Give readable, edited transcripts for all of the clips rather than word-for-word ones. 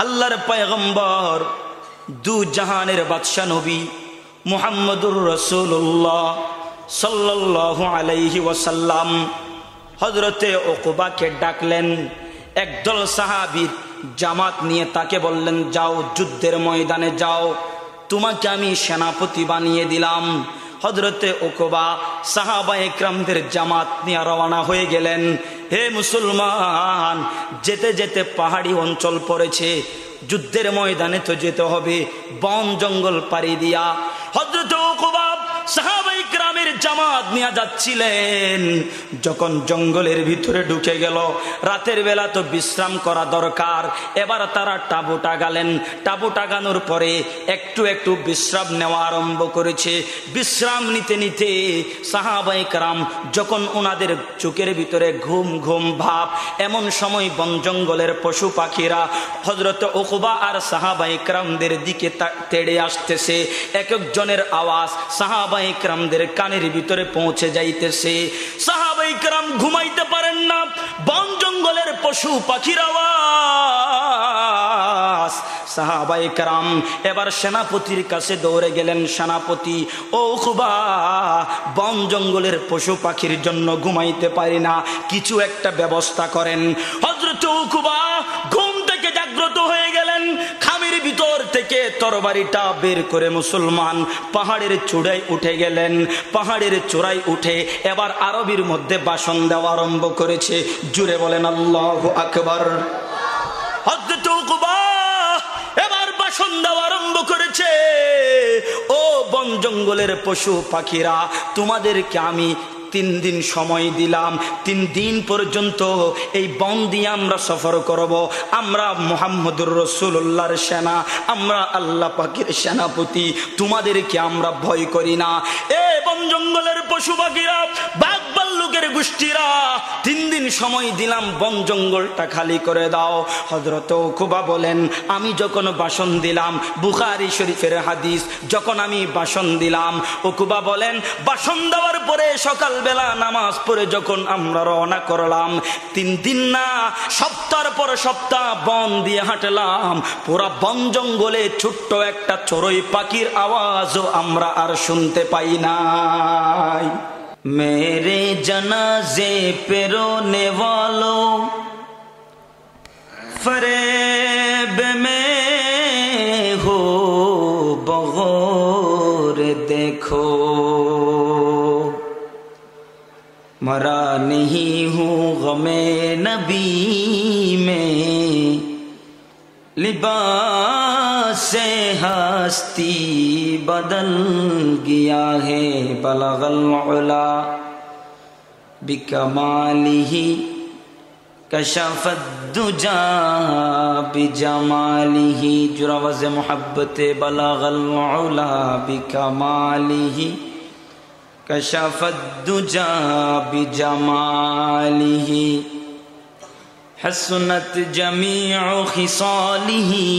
আল্লাহর পয়গম্বর দু জাহানের বাদশা নবী মুহাম্মদুর রাসূলুল্লাহ সাল্লাল্লাহু আলাইহি ওয়াসাল্লাম হযরতে উকবাকে ডাকলেন। একদল সাহাবীর জামাত নিয়ে তাকে বললেন, যাও যুদ্ধের ময়দানে যাও, তোমাকে আমি সেনাপতি বানিয়ে দিলাম। হযরতে উকবা সাহাবায়ে কেরামদের জামাত নিয়ে রওনা হয়ে গেলেন। হে মুসলমান, যেতে যেতে পাহাড়ি অঞ্চল পড়েছে, যুদ্ধের ময়দানে তো যেতে হবে, বন জঙ্গল পাড়ি দিয়া হযরতে উকবা সাহাবায়ে কেরামের জামাত নিয়ে যাচ্ছিলেন। যখন জঙ্গলের ভিতরে ঢুকে গেল, রাতের বেলা তো বিশ্রাম করা দরকার, এবার তারা টাবু টাগালেন। টাবু টাগানোর পরে একটু একটু বিশ্রাম নেওয়া আরম্ভ করেছে। বিশ্রাম নিতে নিতে সাহাবায়ে কেরাম যখন ওনাদের চোখের ভিতরে ঘুম ঘুম ভাব, এমন সময় বন জঙ্গলের পশু পাখিরা হযরত উকবা আর সাহাবায়ে কেরামদের দিকে তেড়ে আসতেছে। এক একজনের আওয়াজ সাহাবায়ে কেরামদের কানের ভিতরে পৌঁছে যাইতেছে। সাহাবায়ে কেরাম ঘুমাইতে পারেন না, বন জঙ্গলের পশু পাখির আওয়াজ। সাহাবায়ে কেরাম এবার সেনাপতির কাছে দৌড়ে গেলেন। সেনাপতি, ও উকবা, বন জঙ্গলের পশু পাখির জন্য ঘুমাইতে পারি না, কিছু একটা ব্যবস্থা করেন। হযরত উকবা ঘুম থেকে জাগ্রত হয়ে গেলেন। খামের ভিতর থেকে তরবারিটা বের করে মুসলমান পাহাড়ের চূড়ায় উঠে গেলেন। পাহাড়ের চূড়ায় উঠে এবার আরবির মধ্যে ভাষণ দেওয়া আরম্ভ করেছে। জুড়ে বলেন আল্লাহু আকবার। হযরত উকবা এবার ভাষণ দেওয়া আরম্ভ করেছে। ও বন জঙ্গলের পশু পাখিরা, তোমাদেরকে আমি 3 দিন সময় দিলাম। 3 দিন পর্যন্ত এই বন দিয়ে আমরা সফর করব। আমরা মুহাম্মদুর রাসূলুল্লাহর সেনা, আমরা আল্লাহ পাকের সেনাপতি, তোমাদেরকে আমরা ভয় করি না। এ বন জঙ্গলের পশু পাখিরা, বাঘ ভাল্লুকের গোষ্ঠীরা, 3 দিন সময় দিলাম, বন জঙ্গলটা খালি করে দাও। হযরত উকবা বলেন, আমি যখন ভাষণ দিলাম, বুখারী শরীফের হাদিস, যখন আমি ভাষণ দিলাম, উকবা বলেন, ভাষণ দেওয়ার পরে সকাল বেলা নামাজ পড়ে যখন আমরা রওনা করলাম, 3 দিন না, সপ্তাহ পর সপ্তাহ বন দিয়ে হাঁটলাম, পুরা বন জঙ্গলে ছোট্ট একটা চড়ুই পাখির আওয়াজও আমরা আর শুনতে পাই নাই। মেরে জানাজে পে রোনে ওয়ালো ফরেব মে হো বগোর দেখো, मरा नहीं हूँ गमे नबी में, लिबास हस्ती बदल गया है, बलगल उला बिकमालिही कशफत दुजा बिजमालिही, जुरावज़ मोहब्बत बलगल उला बिकमालिही कशफत दुजा बिजमालिही, हसनत जमीउ खिसालिही,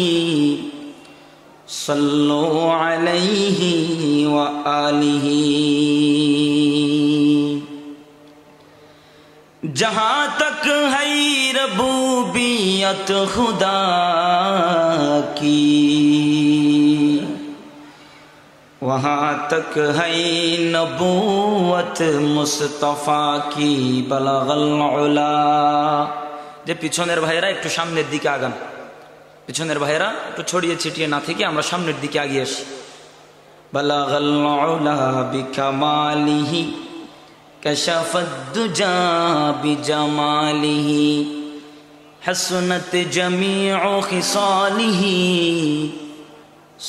सल्लु अलैहि व आलिही। जहाँ तक है रबूबियत खुदा की, वहाँ तक है नबूवत मुस्तफा की, बलगल उला। যে পিছনের ভাইয়েরা একটু সামনের দিকে আগান, পিছনের ভাইয়েরা একটু ছড়িয়ে ছিটিয়ে না থেকে আমরা সামনের দিকে এগিয়ে আসি। বলগল উলা বিকামালিহি কশফত দুজা বিজামালিহি, হসনত জমিউ খিসালিহি,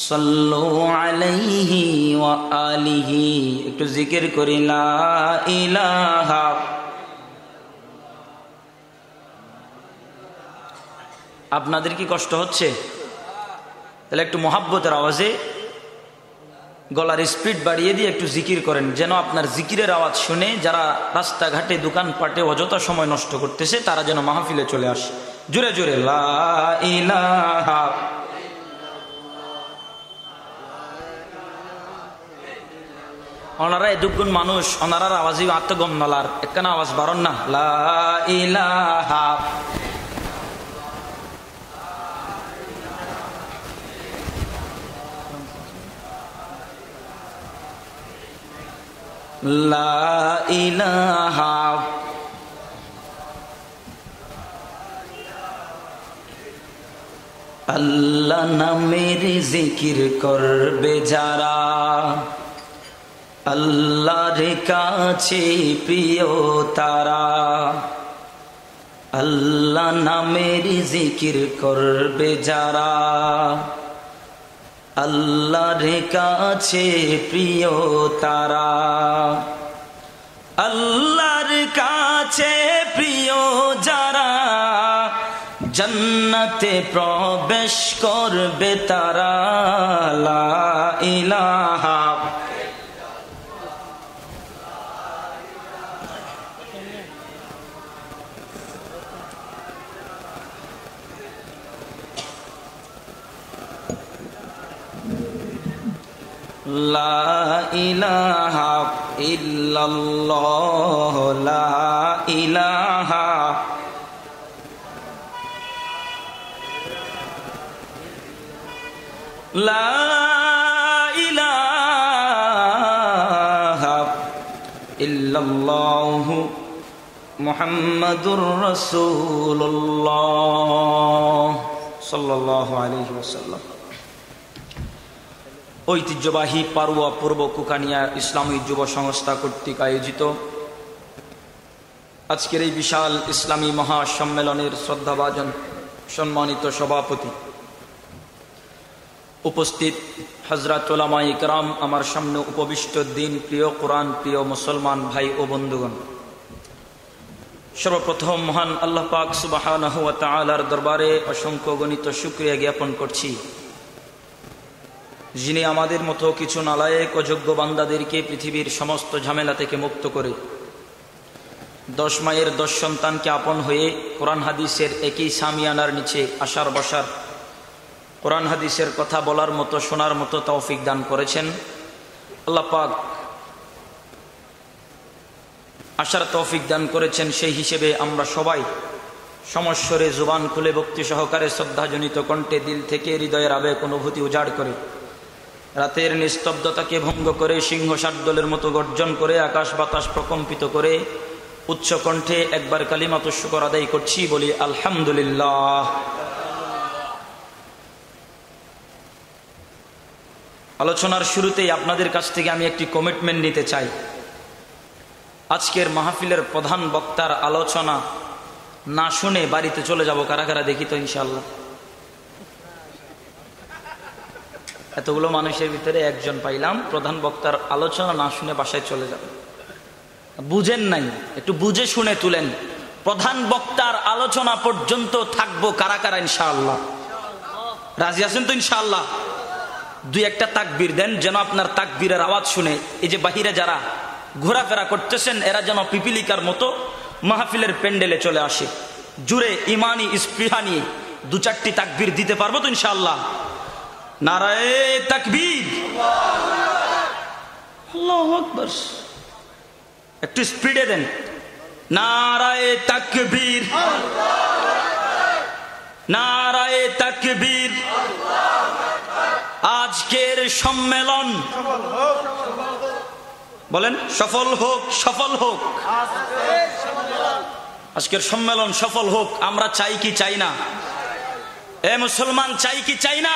সাল্লু আলাইহি ওয়া আলিহি। একটু জিকির করি লা ইলাহা। আপনাদের কি কষ্ট হচ্ছে? তাহলে একটু মোহাব্বতের আওয়াজে গলার স্পিড বাড়িয়ে দিয়ে একটু জিকির করেন, যেন আপনার জিকিরের আওয়াজ শুনে যারা রাস্তাঘাটে দোকানপাটে অযথা সময় নষ্ট করতেছে তারা যেন মাহফিলে চলে আসে। জোরে জোরে লা ইলাহা। ওনারা এদুগুণ মানুষ, ওনারার আওয়াজই আত্মগম নলার একখানা আওয়াজ বারণ না, লা ইলাহা। লা ইলাহা আল্লাহ নামের জিকির করবে যারা, আল্লাহর কাছে প্রিয় তারা। আল্লাহ নামের জিকির করবে যারা, আল্লাহর কাছে প্রিয় তারা। আল্লাহর কাছে প্রিয় যারা, জান্নাতে প্রবেশ করবে তারা। লা ইলাহা লা ইলাহা ইল্লাল্লাহ, লা ইলাহা লা ইলাহা ইল্লাল্লাহ মুহাম্মাদুর রাসূলুল্লাহ সাল্লাল্লাহু আলাইহি ওয়াসাল্লাম। ঐতিহ্যবাহী পারুয়া পূর্ব কুকানিয়া ইসলামী যুব সংস্থা কর্তৃক আয়োজিত আজকের এই বিশাল ইসলামী মহাসম্মেলনের শ্রদ্ধাভাজন সম্মানিত সভাপতি, উপস্থিত হযরত উলামায়ে ইকরাম, আমার সামনে উপবিষ্ট দিন প্রিয় কোরআন প্রিয় মুসলমান ভাই ও বন্ধুগণ, সর্বপ্রথম মহান আল্লাহ পাক সুবহানাহু ওয়া তাআলার দরবারে অসংখ্য গণিত শুকরিয়া জ্ঞাপন করছি, যিনি আমাদের মতো কিছু নালায়েক অযোগ্য বান্দাদেরকে পৃথিবীর সমস্ত ঝামেলা থেকে মুক্ত করে 10 মায়ের 10 সন্তানকে আপন হয়ে কোরআন হাদিসের একই সামিয়ানার নিচে আসার বসার, কোরআন হাদিসের কথা বলার মতো শোনার মতো তৌফিক দান করেছেন। আল্লাহ পাক আসার তৌফিক দান করেছেন, সেই হিসেবে আমরা সবাই সমস্বরে জুবান খুলে ভক্তি সহকারে শ্রদ্ধাজনিত কণ্ঠে দিল থেকে হৃদয়ের আবেগ অনুভূতি উজাড় করে, রাতের নিস্তব্ধতাকে ভঙ্গ করে, সিংহ শার্দুলের মতো গর্জন করে, আকাশ বাতাস প্রকম্পিত করে উচ্চ কণ্ঠে একবার কালিমাতু শুকর আদায় করছি, বলি আলহামদুলিল্লাহ। আলোচনার শুরুতেই আপনাদের কাছ থেকে আমি একটি কমিটমেন্ট নিতে চাই। আজকের মাহফিলের প্রধান বক্তার আলোচনা না শুনে বাড়িতে চলে যাব কারা কারা দেখি তো ইনশাআল্লাহ। এতগুলো মানুষের ভিতরে একজন পাইলাম প্রধান বক্তার আলোচনা না শুনে বাসায় চলে যাবে। বুঝেন নাই, একটু বুঝে শুনে তুলেন। প্রধান বক্তার আলোচনা পর্যন্ত থাকবো কারা কারা ইনশাআল্লাহ? রাজি আছেন তো ইনশাআল্লাহ? দুই একটা তাকবীর দেন, যেন আপনার তাকবীরের আওয়াজ শুনে এই যে বাহিরে যারা ঘোরাফেরা করতেছেন এরা যেন পিপিলিকার মতো মাহফিলের প্যান্ডেলে চলে আসে। জুড়ে ইমানি স্পৃহা নিয়ে 2-4টি তাকবীর দিতে পারবো তো ইনশাআল্লাহ? নারায়ে তাকবীর, আল্লাহু আকবার। একটু স্পিডে দেন, নারায়ে তাকবীর, নারায়ে তাকবীর। আজকের সম্মেলন বলেন সফল হোক, সফল হোক। আজকের সম্মেলন সফল হোক। আমরা চাই কি চাই না? এ মুসলমান, চাই কি চাই না?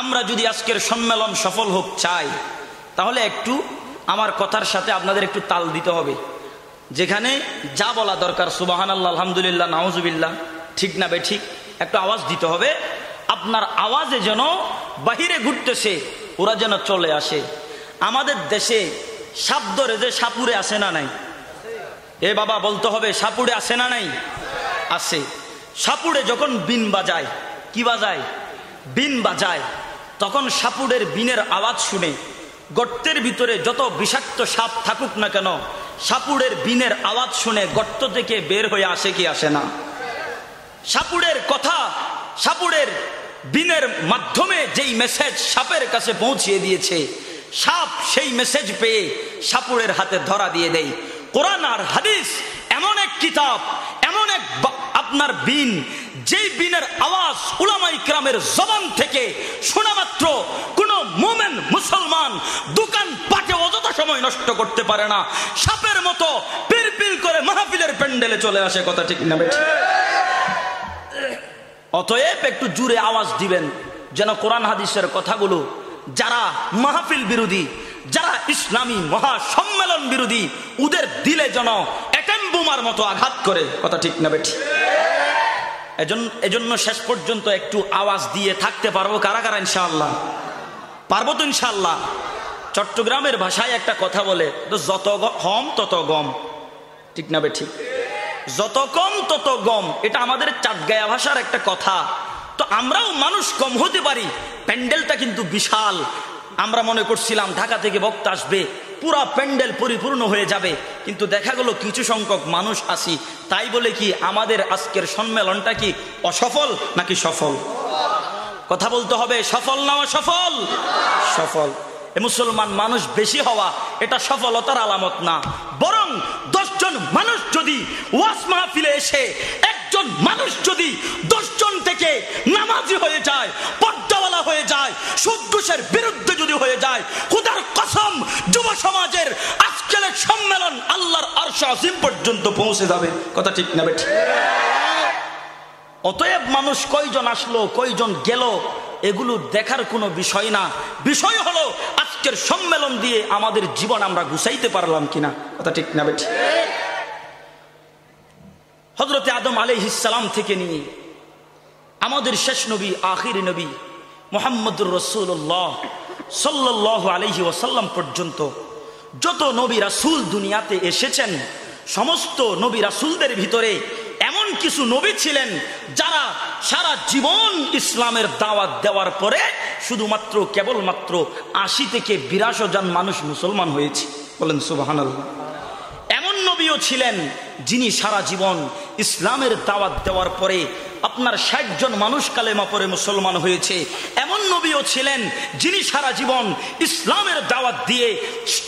আমরা যদি আজকের সম্মেলন সফল হোক চাই, তাহলে একটু আমার কথার সাথে আপনাদের একটু তাল দিতে হবে। যেখানে যা বলা দরকার সুবহানাল্লাহ, আলহামদুলিল্লাহ, নাউজুবিল্লাহ, ঠিক না বে ঠিক, একটু আওয়াজ দিতে হবে। আপনার আওয়াজে যেন বাহিরে ঘুরতেছে ওরা যেন চলে আসে। আমাদের দেশে সাপ ধরে যে সাপুরে আসে না নাই? এ বাবা বলতে হবে, সাপুরে আসে না নাই? আসে। সাপুড়ে যখন বিন বাজায়, কি বাজায়? বিন বাজায়। তখন সাপুড়ের বিনের আওয়াজ শুনে গর্তের ভিতরে যত বিষাক্ত সাপ থাকুক না কেন, সাপুড়ের বিনের আওয়াজ শুনে গর্ত থেকে বের হয়ে আসে কি আসে না? সাপুড়ের কথা, সাপুড়ের বিনের মাধ্যমে যেই মেসেজ সাপের কাছে পৌঁছিয়ে দিয়েছে, সাপ সেই মেসেজ পেয়ে সাপুড়ের হাতে ধরা দিয়ে দেয়। কোরআন আর হাদিস এমন এক কিতাব, এমন এক আপনার বিন, যেই বিনের আওয়াজ উলামায়ে কিরামের জবান থেকে শোনা মাত্র কোন মুমিন মুসলমান দোকান পাটে অযথা সময় নষ্ট করতে পারে না, সাপের মতো পিলপিল করে মাহফিলের প্যান্ডেলে চলে আসে। কথা ঠিক না বেঠিক? অতএব একটু জোরে আওয়াজ দিবেন যেন কোরআন হাদিসের কথাগুলো যারা মাহফিল বিরোধী, যারা ইসলামী মহাসম্মেলন বিরোধী, ওদের দিলে যেন অ্যাটম বোমার মতো আঘাত করে। কথা ঠিক না বেঠিক? এজন্য শেষ পর্যন্ত একটু আওয়াজ দিয়ে থাকতে পারবো কারা কারা? ইনশাআল্লাহ পারবো তো ইনশাআল্লাহ। চট্টগ্রামের ভাষায় একটা কথা বলে, যত কম তত গম। ঠিক না বেঠিক? যত কম তত গম, এটা আমাদের চাটগায়া ভাষার একটা কথা। তো আমরাও মানুষ কম হতে পারি, প্যান্ডেলটা কিন্তু বিশাল। আমরা মনে করছিলাম ঢাকা থেকে বক্তা আসবে, পুরা প্যান্ডেল পরিপূর্ণ হয়ে যাবে, কিন্তু দেখা গেল কিছু সংখ্যক মানুষ আসি। তাই বলে কি আমাদের আজকের সম্মেলনটা কি অসফল নাকি সফল? কথা বলতে হবে, সফল না অসফল? সফল। মুসলমান মানুষ বেশি হওয়া এটা সফলতার আলামত না, বরং 10 জন মানুষ যদি ওয়াজ মাহফিলে এসে একজন মানুষ যদি 10 জন থেকে নামাজি হয়ে যায়, পর্দাওয়ালা হয়ে যায়, সুদ ঘুষের বিরুদ্ধে যদি হয়ে যায়, খোদার কসম যুব সমাজের আজকের সম্মেলন আল্লাহর আরশ আজিম পর্যন্ত পৌঁছে যাবে। কথা ঠিক না বেঠিক? অতএব মানুষ কয়জন আসলো কয়জন গেল এগুলো দেখার কোনো বিষয় না। বিষয় হলো আজকের সম্মেলন দিয়ে আমাদের জীবন আমরা গুছাইতে পারলাম কিনা। কথা ঠিক না বেঠিক? হযরতে আদম আলাইহিস সালাম থেকে নিয়ে আমাদের শেষ নবী আখির নবী মুহাম্মদুর রাসূলুল্লাহ সাল্লাল্লাহু আলাইহি ওয়াসাল্লাম পর্যন্ত যত নবী রাসূল দুনিয়াতে এসেছেন, সমস্ত নবী রাসূলদের ভিতরে এমন কিছু নবী ছিলেন যারা সারা জীবন ইসলামের দাওয়াত দেওয়ার পরে শুধুমাত্র কেবলমাত্র 80 থেকে 82 জন মানুষ মুসলমান হয়েছে। বলেন সুবহানাল্লাহ। এমন নবীও ছিলেন যিনি সারা জীবন ইসলামের দাওয়াত দেওয়ার পরে আপনার 60 জন মানুষ কালেমা পড়ে মুসলমান হয়েছে। এমন নবীও ছিলেন যিনি সারা জীবন ইসলামের দাওয়াত দিয়ে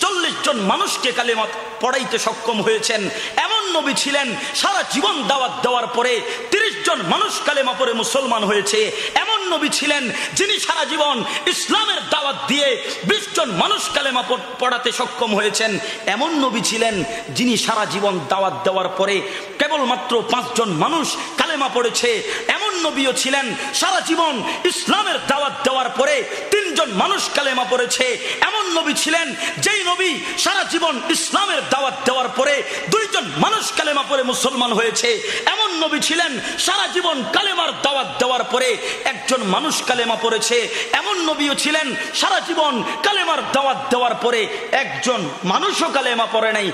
40 জন মানুষকে কালেমা পড়াইতে সক্ষম হয়েছেন। এমন নবী ছিলেন সারা জীবন দাওয়াত দেওয়ার পরে 30 জন মানুষ কালেমা পড়ে মুসলমান হয়েছে। এমন নবী ছিলেন যিনি সারা জীবন ইসলামের দাওয়াত দিয়ে 20 জন মানুষ কালেমা পড়াতে সক্ষম হয়েছেন। এমন নবী ছিলেন যিনি সারা জীবন দাওয়াত দেওয়ার পরে কেবলমাত্র 5 জন মানুষ কালেমা পড়েছে। এমন নবীও ছিলেন সারা জীবন ইসলামের দাওয়াত দেওয়ার পরে 3 জন মানুষ কালেমা পড়েছে। এমন নবী ছিলেন যেই নবী সারা জীবন ইসলামের দাওয়াত দেওয়ার পরে 2 জন মানুষ কালেমা পড়ে মুসলমান হয়েছে। এমন নবী ছিলেন সারা জীবন কালেমার দাওয়াত দেওয়ার পরে 1 জন মানুষ কালেমা পড়েছে। এমন নবীও ছিলেন সারা জীবন কালেমার দাওয়াত দেওয়ার পরে 1 জন মানুষও কালেমা পড়ে নাই।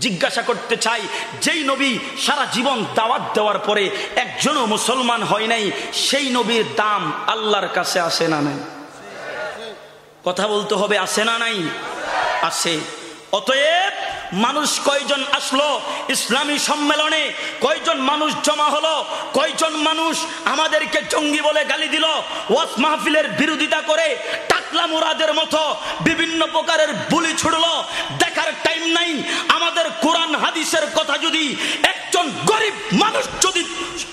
জিজ্ঞাসা করতে চাই, যেই নবী সারা জীবন দাওয়াত দেওয়ার পরে একজনও মুসলমান হয় নাই, সেই নবীর দাম আল্লাহর কাছে আছে না নাই? কথা বলতে হবে, আছে না নাই? আছে। অতএব মানুষ কয়জন আসলো ইসলামী সম্মেলনে, কয়জন মানুষ জমা হলো, কয়জন মানুষ আমাদেরকে জঙ্গি বলে গালি দিল, ওয়াজ মাহফিলের বিরোধিতা করে টাকলা মুরাদের মতো বিভিন্ন প্রকারের বুলি ছুড়লো, দেখার টাইম নাই। আমাদের কোরআন হাদিসের কথা যদি একজন গরিব মানুষ যদি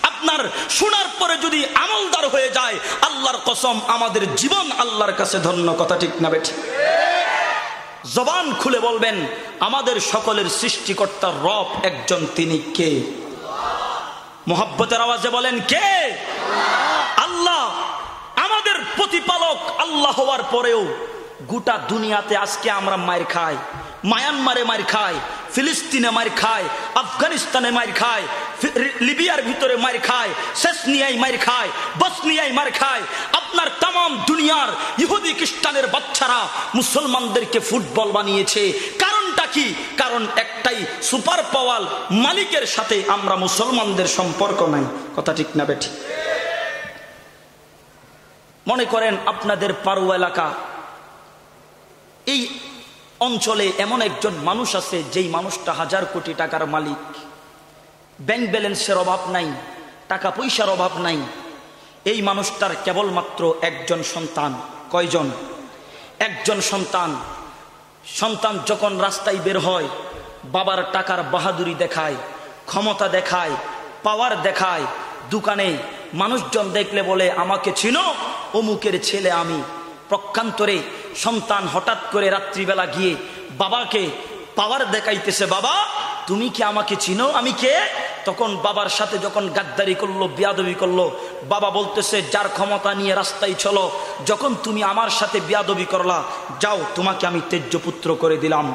আপনার শোনার পরে যদি আমলদার হয়ে যায়, আল্লাহর কসম আমাদের জীবন আল্লাহর কাছে ধন্য। কথা ঠিক না বেঠিক? জবান খুলে বলবেন আমাদের সকলের সৃষ্টিকর্তা রব একজন, তিনি কে? মোহাব্বতের আওয়াজে বলেন কে? আল্লাহ। আমাদের প্রতিপালক আল্লাহ হওয়ার পরেও গোটা দুনিয়াতে আজকে আমরা মার খাই, মায়ানমারে মার খাই, ফিলিস্তিনে মার খায়, আফগানিস্তানে মার খায়, লিবিয়ার ভিতরে মার খায়, চেচনিয়ায় মার খায়, বসনিয়ায় মার খায়। আপনার তাম দুনিয়ার ইহুদি খ্রিস্টানের বাচ্চারা মুসলমানদেরকে ফুটবল বানিয়েছে। কারণটা কি? কারণ একটাই, সুপার পাওয়ার মালিকের সাথে আমরা মুসলমানদের সম্পর্ক নাই। কথা ঠিক না বেঠিক? মনে করেন আপনাদের পারু এলাকা, এই অঞ্চলে এমন একজন মানুষ আছে যেই মানুষটা 1000 কোটি টাকার মালিক, ব্যাংক ব্যালেন্সের অভাব নাই, টাকা পয়সার অভাব নাই। এই মানুষটার কেবলমাত্র একজন সন্তান। কয়জন? একজন সন্তান। সন্তান যখন রাস্তায় বের হয়, বাবার টাকার বাহাদুরি দেখায়, ক্ষমতা দেখায়, পাওয়ার দেখায়। দোকানে মানুষজন দেখলে বলে আমাকে চিনো, অমুকের ছেলে আমি। প্রকান্তরে সন্তান হঠাৎ করে রাত্রিবেলা গিয়ে বাবাকে পাওয়ার দেখাইতেছে, বাবা তুমি কি আমাকে চিনো, আমি কে? তখন বাবার সাথে যখন গাদ্দারি করলো, বেয়াদবি করলো, বাবা বলতেছে যার ক্ষমতা নিয়ে রাস্তায় চলো, যখন তুমি আমার সাথে বেয়াদবি করলা, যাও তোমাকে আমি তেজ্যপুত্র করে দিলাম।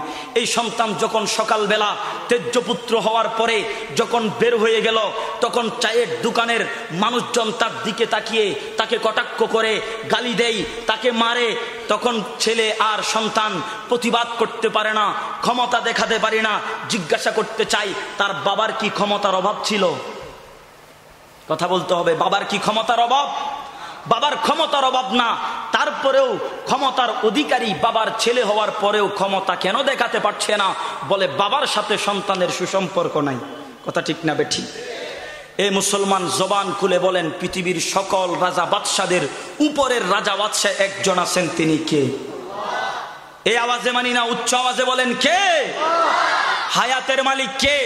এই সন্তান যখন সকালবেলা তেজ্যপুত্র হওয়ার পরে যখন বের হয়ে গেল, তখন চায়ের দোকানের মানুষজন তার দিকে তাকিয়ে তাকে কটাক্ষ করে গালি দেয়, তাকে মারে। তখন ছেলে আর সন্তান প্রতিবাদ করতে পারে না, ক্ষমতা দেখাতে পারে না। জিজ্ঞাসা করতে চাই, তার বাবার কি ক্ষমতার অভাব ছিল? কথা বলতে হবে, বাবার কি ক্ষমতার অভাব? বাবার ক্ষমতার অভাব না, তারপরেও ক্ষমতার অধিকারী বাবার ছেলে হওয়ার পরেও ক্ষমতা কেন দেখাতে পারছে না? বলে বাবার সাথে সন্তানের সুসম্পর্ক নাই। কথা ঠিক না বেঠি? এ মুসলমান জবান খুলে বলেন, পৃথিবীর সকল রাজা বাদশাদের উপরের রাজা বাদশা একজন আছেন, তিনি কে? এই আওয়াজে মানি না, উচ্চ আওয়াজে বলেন কে? হায়াতের মালিক কে?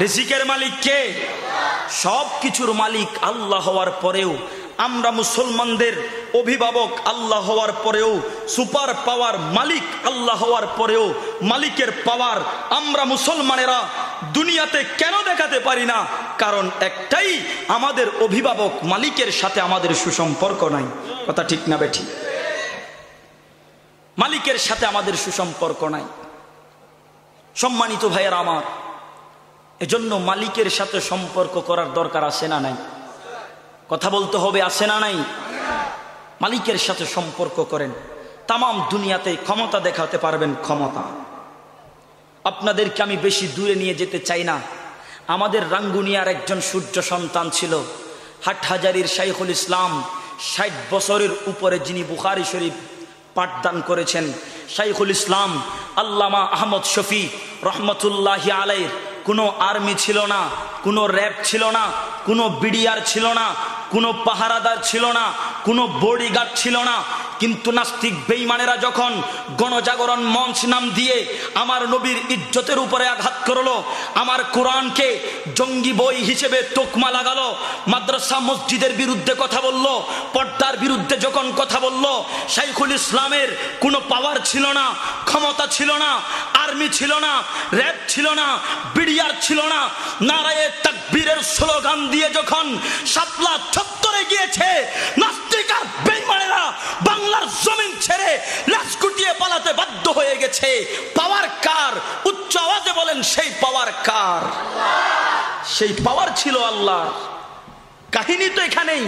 রিজিকের মালিক কে? সব কিছুর মালিক আল্লাহ হওয়ার পরেও, আমরা মুসলমানদের অভিভাবক আল্লাহ হওয়ার পরেও, সুপার পাওয়ার মালিক আল্লাহ হওয়ার পরেও, মালিকের পাওয়ার আমরা মুসলমানেরা দুনিয়াতে কেন দেখাতে পারি না? কারণ একটাই, আমাদের অভিভাবক মালিকের সাথে আমাদের সুসম্পর্ক নাই। কথা ঠিক না বেঠি? মালিকের সাথে আমাদের সুসম্পর্ক নাই। সম্মানিত ভাইয়েরা আমার, এজন্য মালিকের সাথে সম্পর্ক করার দরকার আছে না নাই? কথা বলতে হবে, আছে না নাই? মালিকের সাথে সম্পর্ক করেন, তামাম দুনিয়াতে ক্ষমতা দেখাতে পারবেন। ক্ষমতা আপনাদেরকে আমি বেশি দূরে নিয়ে যেতে চাই না। আমাদের রাঙ্গুনিয়ার একজন সূর্য সন্তান ছিল, হাটহাজারীর শাইখুল ইসলাম, 60 বছরের উপরে যিনি বুখারী শরীফ পাঠদান করেছেন, শাইখুল ইসলাম আল্লামা আহমদ শফি রহমতুল্লাহি আলাইহির কোনো আর্মি ছিল না, কোনো র্যাব ছিল না, কোনো বিডিআর ছিল না, কোনো পাহারাদার ছিল না, কোনো বডিগার্ড ছিল না। কিন্তু নাস্তিক বেঈমানেরা যখন গণজাগরণ মঞ্চ নাম দিয়ে আমার নবীর ইজ্জতের উপরে আঘাত করলো, আমার কোরআনকে জঙ্গি বই হিসেবে তোকমা লাগালো, মাদ্রাসা মসজিদের বিরুদ্ধে কথা বলল, পর্দার বিরুদ্ধে যখন কথা বলল, শাইখুল ইসলামের কোনো পাওয়ার ছিল না, ক্ষমতা ছিল না, আর্মি ছিল না, র্যাব ছিল না, বিডিআর ছিল না। নারায়ে তাকবীরের স্লোগান দিয়ে যখন শাপলা চত্বরে গিয়েছে, নাস্তিক আর বেঈমানেরা বাংলার জমিন ছেড়ে লাশ গুটিয়ে পালাতে বাধ্য হয়ে গেছে। পাওয়ার কার? উচ্চ আওয়াজে বলেন, সেই পাওয়ার কার? সেই পাওয়ার ছিল আল্লাহর। কাহিনী তো এখানেই।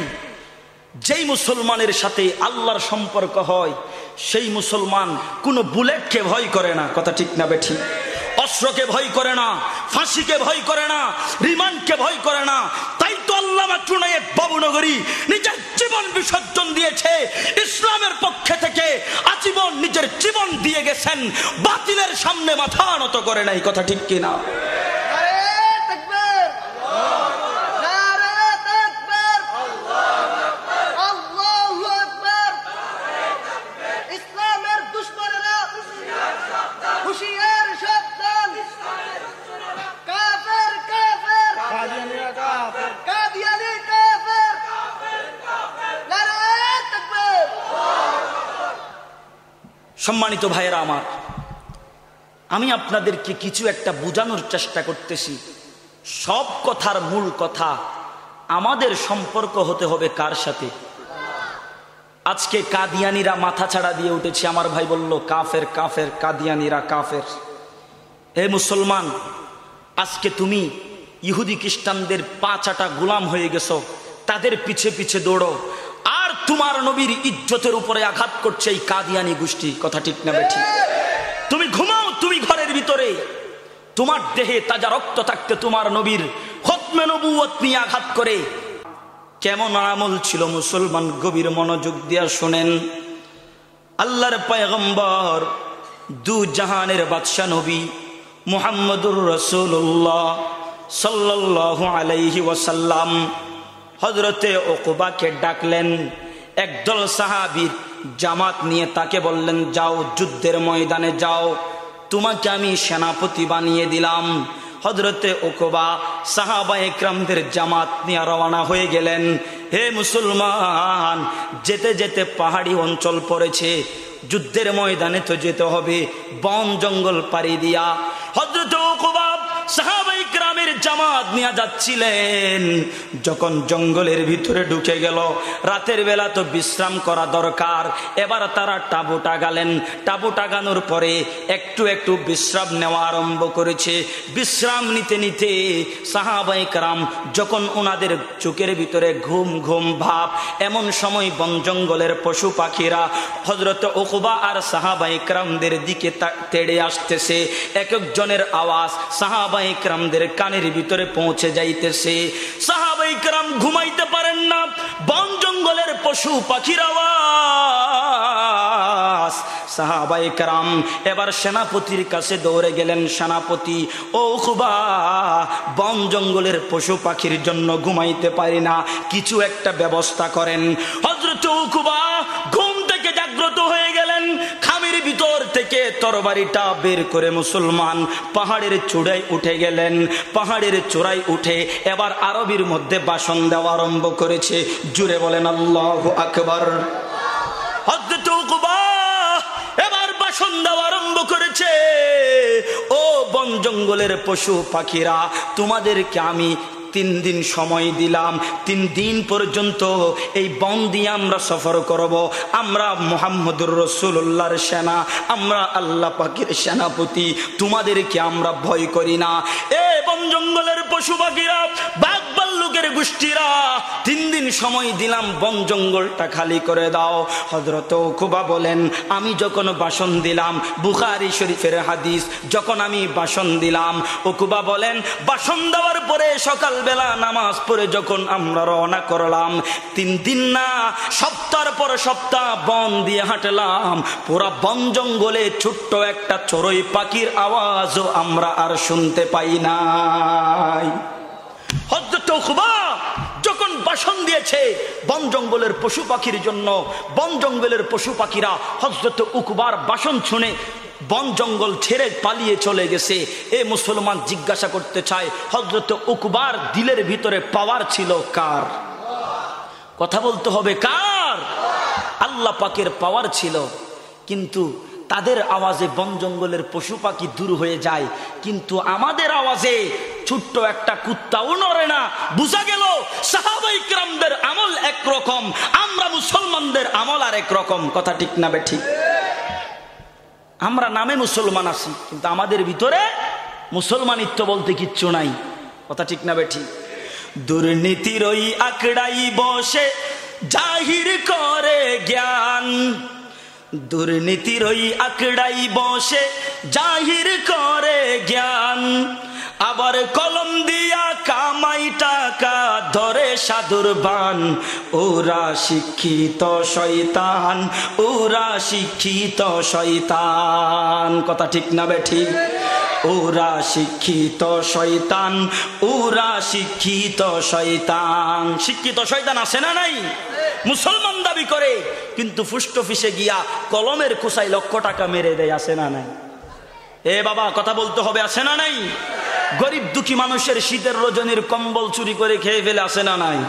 যেই মুসলমানের সাথে আল্লাহর সম্পর্ক হয়, সেই মুসলমান কোনো বুলেটকে ভয় করে না। কথা ঠিক না বেঠি? অস্ত্রকে ভয় করে না, ফাঁসিকে ভয় করে না, রিমান্ডকে ভয় করে না। তাই তো আল্লামা জুনায়েদ বাবুনগরী নিজের জীবন বিসর্জন দিয়েছে, ইসলামের পক্ষে থেকে আজীবন নিজের জীবন দিয়ে গেছেন, বাতিলের সামনে মাথা নত করে নাই। কথা ঠিক কিনা? সম্মানিত ভাইয়েরা আমার, আমি আপনাদেরকে কিছু একটা বোঝানোর চেষ্টা করতেছি। সব কথার মূল কথা, আমাদের সম্পর্ক হতে হবে কার সাথে? আজকে কাদিয়ানিরা মাথা ছাড়া দিয়ে উঠেছে। আমার ভাই বলল কাফের কাফের, কাদিয়ানিরা কাফের। হে মুসলমান, আজকে তুমি ইহুদি খ্রিস্টানদের পা চাটা গোলাম হয়ে গেছো, তাদের পিছে পিছে দৌড়ো, আর তোমার নবীর ইজ্জতের উপরে আঘাত করছে এই কাদিয়ানি গোষ্ঠী। কথা ঠিক না বেঠি? তুমি ঘুমাও, তুমি ঘরের ভিতরে, তোমার দেহে তাজা রক্ত থাকতে তোমার নবীর খতমে নবুয়ত নিয়ে আঘাত করে। কেমন আমল ছিল মুসলমান? গভীর মনোযোগ দিয়া শুনেন। আল্লাহর পয়গম্বর, দু জাহানের বাদশা নবী মুহাম্মদুর রাসূলুল্লাহ সাল্লাল্লাহু আলাইহি ওয়াসাল্লাম হযরতে উকবাকে ডাকলেন। একদল সাহাবীর জামাত নিয়ে তাকে বললেন, যাও যুদ্ধের ময়দানে যাও, তোমাকে আমি সেনাপতি বানিয়ে দিলাম। হযরতে উকবা সাহাবায়ে কেরামদের জামাত নিয়ে রওনা হয়ে গেলেন। হে মুসলমান, যেতে যেতে পাহাড়ি অঞ্চল পড়েছে, যুদ্ধের ময়দানে তো যেতে হবে, বন জঙ্গল পাড়ি দিয়া হযরত উকবা সাহাবায়ে কেরামের জামাত নিয়ে যাচ্ছিলেন। যখন জঙ্গলের ভিতরে ঢুকে গেল, রাতের বেলা তো বিশ্রাম করা দরকার, এবার তারা তাঁবু টাগালেন। তাঁবু টাগানোর পরে একটু একটু বিশ্রাম নেওয়া আরম্ভ করেছে। বিশ্রাম নিতে নিতে সাহাবায়ে কেরাম যখন ওনাদের চোখের ভিতরে ঘুম ঘুম ভাব, এমন সময় বন জঙ্গলের পশু পাখিরা হযরত উকবা আর সাহাবায়ে কেরামদের দিকে তেড়ে আসতেছে। এক একজনের আওয়াজ সাহাবায়ে কেরামদের কানের ভিতরে পৌঁছে যাইতেছে। সাহাবায়ে কেরাম ঘুমাইতে পারেন না, বন জঙ্গলের পশু পাখির আওয়াজ। সাহাবায়ে কেরাম এবার সেনাপতির কাছে দৌড়ে গেলেন। সেনাপতি, ও উকবা, বন জঙ্গলের পশু পাখির জন্য ঘুমাইতে পারি না, কিছু একটা ব্যবস্থা করেন। হযরত উকবা ঘুম থেকে জাগ্রত হয়ে গেলেন। খামের ভিতর থেকে তরবারিটা বের করে মুসলমান পাহাড়ের চূড়ায় উঠে গেলেন। পাহাড়ের চূড়ায় উঠে এবার আরবির মধ্যে ভাষণ দেওয়া আরম্ভ করেছে। জুড়ে বলেন আল্লাহু আকবার। হযরত উকবা এবার ভাষণ দেওয়া আরম্ভ করেছে। ও বন জঙ্গলের পশু পাখিরা, তোমাদেরকে আমি 3 দিন সময় দিলাম। 3 দিন পর্যন্ত এই বন দিয়ে আমরা সফর করব। আমরা মুহাম্মদুর রাসূলুল্লাহর সেনা, আমরা আল্লাহ পাকের সেনাপতি, তোমাদেরকে আমরা ভয় করি না। এ বন জঙ্গলের পশু পাখিরা, বাঘ ভাল্লুকের গোষ্ঠীরা, 3 দিন সময় দিলাম, বন জঙ্গলটা খালি করে দাও। হযরত উকবা বলেন, আমি যখন ভাষণ দিলাম, বুখারী শরীফের হাদিস, যখন আমি ভাষণ দিলাম, উকবা বলেন, ভাষণ দেওয়ার পরে সকাল বেলা নামাজ পড়ে যখন আমরা রওনা করলাম, 3 দিন না, সপ্তাহ পর সপ্তাহ বন দিয়ে হাঁটলাম, পুরা বন জঙ্গলে ছোট্ট একটা চড়ুই পাখির আওয়াজও আমরা আর শুনতে পাই নাই। হযরত উকবা যখন ভাষণ দিয়েছে বন জঙ্গলের পশু পাখির জন্য, বন জঙ্গলের পশু পাখিরা হযরত উকবার ভাষণ শুনে বন জঙ্গল ছেড়ে পালিয়ে চলে গেছে। এ মুসলমান জিজ্ঞাসা করতে চায়, হযরত উকবার দিলের ভিতরে পাওয়ার ছিল কার? কথা বলতে হবে, কার? আল্লাহ পাকের পাওয়ার ছিল। কিন্তু তাদের আওয়াজে বন জঙ্গলের পশু পাখি দূর হয়ে যায়, কিন্তু আমাদের আওয়াজে ছোট্ট একটা কুত্তাও নড়ে না। বুঝা গেল সাহাবায়ে কেরামদের আমল একরকম, আমরা মুসলমানদের আমল আর একরকম। কথা ঠিক না বেঠিক? আমরা নামে মুসলমান আছি, কিন্তু আমাদের ভিতরে মুসলমানিত্ব বলতে কিচ্ছু নাই। কথা ঠিক না বেঠিক? দুর্নীতির ওই আঁকড়াই বসে জাহির করে জ্ঞান, দুর্নীতির ওই আঁকড়াই বসে জাহির করে জ্ঞান, আবার কলম দিয়া কামাই টাকা ধরে সাধুর বান। ওরা শিক্ষিত শয়তান, ওরা শিক্ষিত শয়তান। কথা ঠিক না বেঠিক? ওরা শিক্ষিত শয়তান, ওরা শিক্ষিত শয়তান। শিক্ষিত শয়তান আছে না নাই? মুসলমান দাবি করে, কিন্তু পোস্ট অফিসে গিয়া কলমের খোসায় লক্ষ টাকা মেরে দেয়। আছে না নাই? এ বাবা, কথা বলতে হবে, আছে না নাই? গরিব দুঃখী মানুষের শীতের রজনীর কম্বল চুরি করে খেয়ে ফেলে। আছে না নাই?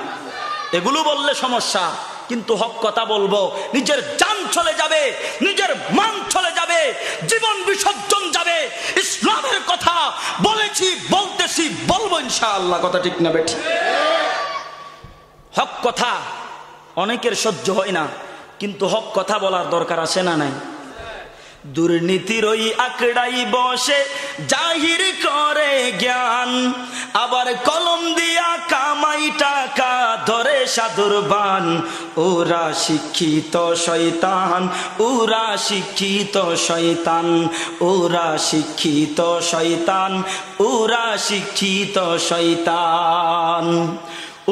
এগুলো বললে সমস্যা, কিন্তু হক কথা বলবো। নিজের জান চলে যাবে, নিজের মান চলে যাবে, জীবন বিসর্জন যাবে, ইসলামের কথা বলেছি, বলতেছি, বলবো ইনশাআল্লাহ। কথা ঠিক না বেঠিক? হক কথা অনেকের সহ্য হয় না, কিন্তু হক কথা বলার দরকার আছে না নাই? দুর্নীতির ওই আঁকড়াই বসে জাহির করে জ্ঞান, আবার কলম দিয়া কামাই টাকা ধরে সাধুর বান। ওরা শিক্ষিত শয়তান, ওরা শিক্ষিত শয়তান, ওরা শিক্ষিত শয়তান, ওরা শিক্ষিত শয়তান।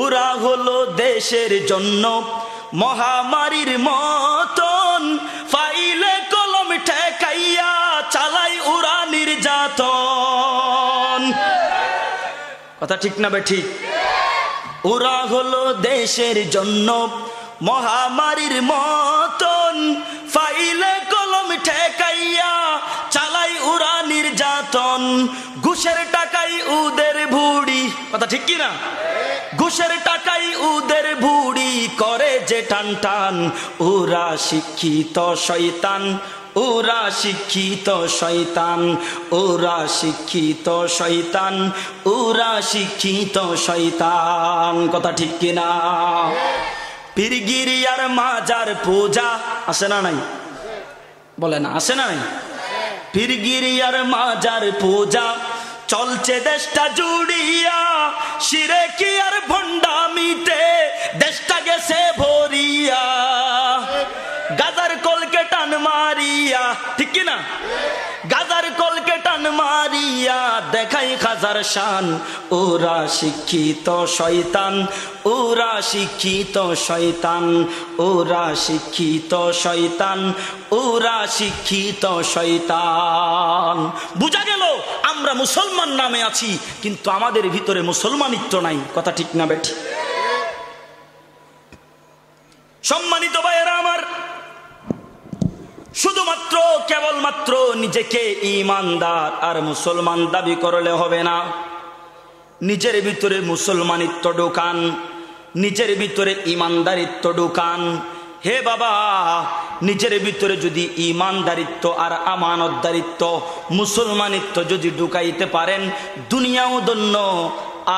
ওরা হলো দেশের জন্য মহামারীর মতন, ফাইলে কলম ঠেকাইয়া চালাই ওরা নির্যাতন। কথা ঠিক না বেঠিক? ওরা হলো দেশের জন্য মহামারীর মতন, ফাইলে কলম ঠেকাইয়া চালাই ওরা নির্যাতন। ঘুষের টাকাই উদের ভুড়ি। কথা ঠিক কিনা? ঘুষের টাকাই উদের ভুড়ি করে যে টান টান, ওরা শিক্ষিত শয়তান, ওরা শিক্ষিত শয়তান, ওরা শিক্ষিত শয়তান, ওরা শিক্ষিত শয়তান। কথা ঠিক কিনা? পীরগিরি আর মাজার পূজা আছে না নাই? বলে না আছে না নাই? পীরগিরি আর মাজার পূজা চলছে দেশটা জুড়িয়া, শিরকি আর ভণ্ডামিতে দেশটা গেছে ভরিয়া, গাজার কলকে টান মারিয়া, ঠিক কিনা? গাজার কলকে টান মারিয়া দেখাই খাজার শান, ওরা শিক্ষিত শয়তান, ওরা শিক্ষিত শয়তান, ওরা শিক্ষিত শয়তান, ওরা শিক্ষিত শয়তান। বুঝা গেল আমরা মুসলমান নামে আছি, কিন্তু আমাদের ভিতরে মুসলমানিত্ব নাই। কথা ঠিক না বেঠি? সম্মানিত ভাইয়েরা আমার, শুধুমাত্র কেবলমাত্র নিজেকে ঈমানদার আর মুসলমান দাবি করলে হবে না। নিজের ভিতরে মুসলমানিত্ব ঢোকান, নিজের ভিতরে ঈমানদারিত্ব ঢোকান। হে বাবা, নিজের ভিতরে যদি ঈমানদারিত্ব আর আমানতদারিত্ব মুসলমানিত্ব যদি ঢুকাইতে পারেন, দুনিয়াও ধন্য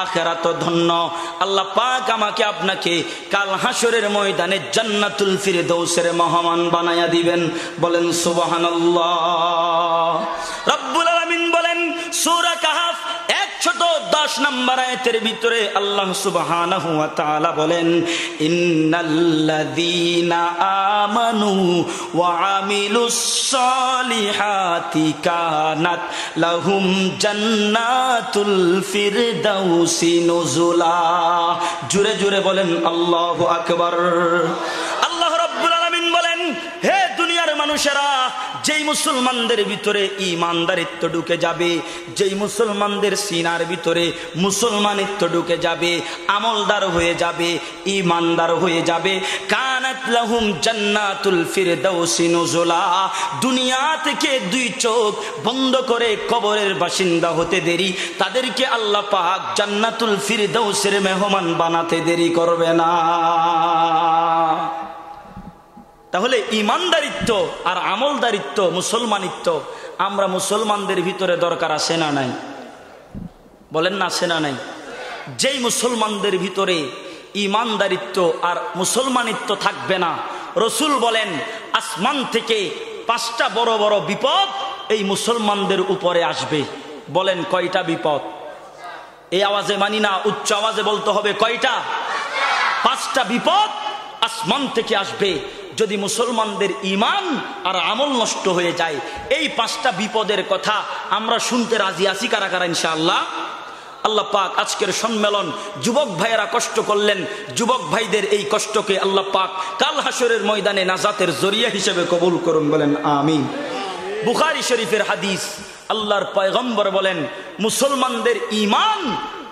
আখিরাত ধন্য। আল্লাহ পাক আমাকে আপনাকে কাল হাসরের ময়দানে জান্নাতুল ফিরদৌসের মেহমান বানায়া দিবেন। বলেন সুবহানাল্লাহ। রব্বুল আলামিন বলেন সূরা কাহফ 110 নম্বর আয়াতের ভিতরে আল্লাহ সুবহানাহু ওয়া তাআলা বলেন, ইন্নাল্লাযীনা আমানু ওয়া আমিলুস সালিহাতি কানাত লাহুম জান্নাতুল ফিরদাউসি নুজুলা। জোরে জোরে বলেন আল্লাহু আকবার। আল্লাহ রাব্বুল আলামিন বলেন, হে দুনিয়ার মানুষেরা, যেই মুসলমানদের ভিতরে ঈমানদারিত্ব ঢুকে যাবে, যেই মুসলমানদের সিনার ভিতরে মুসলমানিত্ব ঢুকে যাবে, আমলদার হয়ে যাবে, ঈমানদার হয়ে যাবে, কানাত লাহুম জান্নাতুল ফিরদাউসি নুজুলা। দুনিয়া থেকে দুই চোখ বন্ধ করে কবরের বাসিন্দা হতে দেরি, তাদেরকে আল্লাহ পাক জান্নাতুল ফিরদাউসের মেহমান বানাতে দেরি করবে না। তাহলে ঈমানদারিত্ব আর আমলদারিত্ব, মুসলমানিত্ব আমরা মুসলমানদের ভিতরে দরকার আছে না নাই? বলেন না আছে না নাই? যেই মুসলমানদের ভিতরে ঈমানদারিত্ব আর মুসলমানিত্ব থাকবে না, রসুল বলেন আসমান থেকে 5টা বড় বড় বিপদ এই মুসলমানদের উপরে আসবে। বলেন কয়টা বিপদ? এই আওয়াজে মানি না, উচ্চ আওয়াজে বলতে হবে কয়টা? 5টা বিপদ আসমান থেকে আসবে যদি মুসলমানদের ঈমান আর আমল নষ্ট হয়ে যায়। এই 5টা বিপদের কথা আমরা শুনতে রাজি আছি কারা কারা ইনশাআল্লাহ? আল্লাহ পাক আজকের সম্মেলন যুবক ভাইয়েরা কষ্ট করলেন, যুবক ভাইদের এই কষ্টকে আল্লাহ পাক কাল হাসরের ময়দানে নাজাতের জরিয়া হিসেবে কবুল করুন। বলেন আমিন। বুখারী শরীফের হাদিস, আল্লাহর পয়গম্বর বলেন মুসলমানদের ঈমান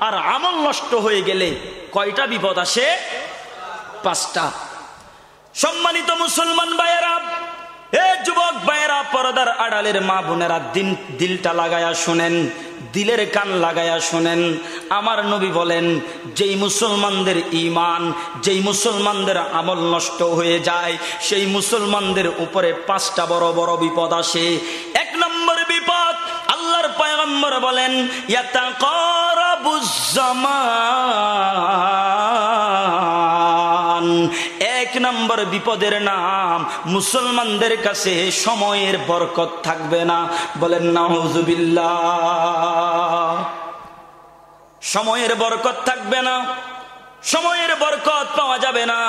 আর আমল নষ্ট হয়ে গেলে কয়টা বিপদ আসে? 5টা। সম্মানিত মুসলমান ভাইয়েরা, হে যুবক ভাইয়েরা, পর্দার আড়ালের মা বোনেরা, দিলটা লাগায়া শুনেন, দিলের কান লাগায়া শুনেন। আমার নবী বলেন যেই মুসলমানদের ঈমান, যেই মুসলমানদের আমল নষ্ট হয়ে যায়, সেই মুসলমানদের উপরে 5টা বড় বড় বিপদ আসে। 1 নম্বর বিপদ, আল্লাহর পয়গম্বর বলেন ইয়াতাকারাবুজ জামান। 1 নম্বর বিপদের নাম মুসলমানদের কাছে সময়ের বরকত থাকবে না। বলেন নাউযুবিল্লাহ। সময়ের বরকত থাকবে না, সময়ের বরকত পাওয়া যাবে না,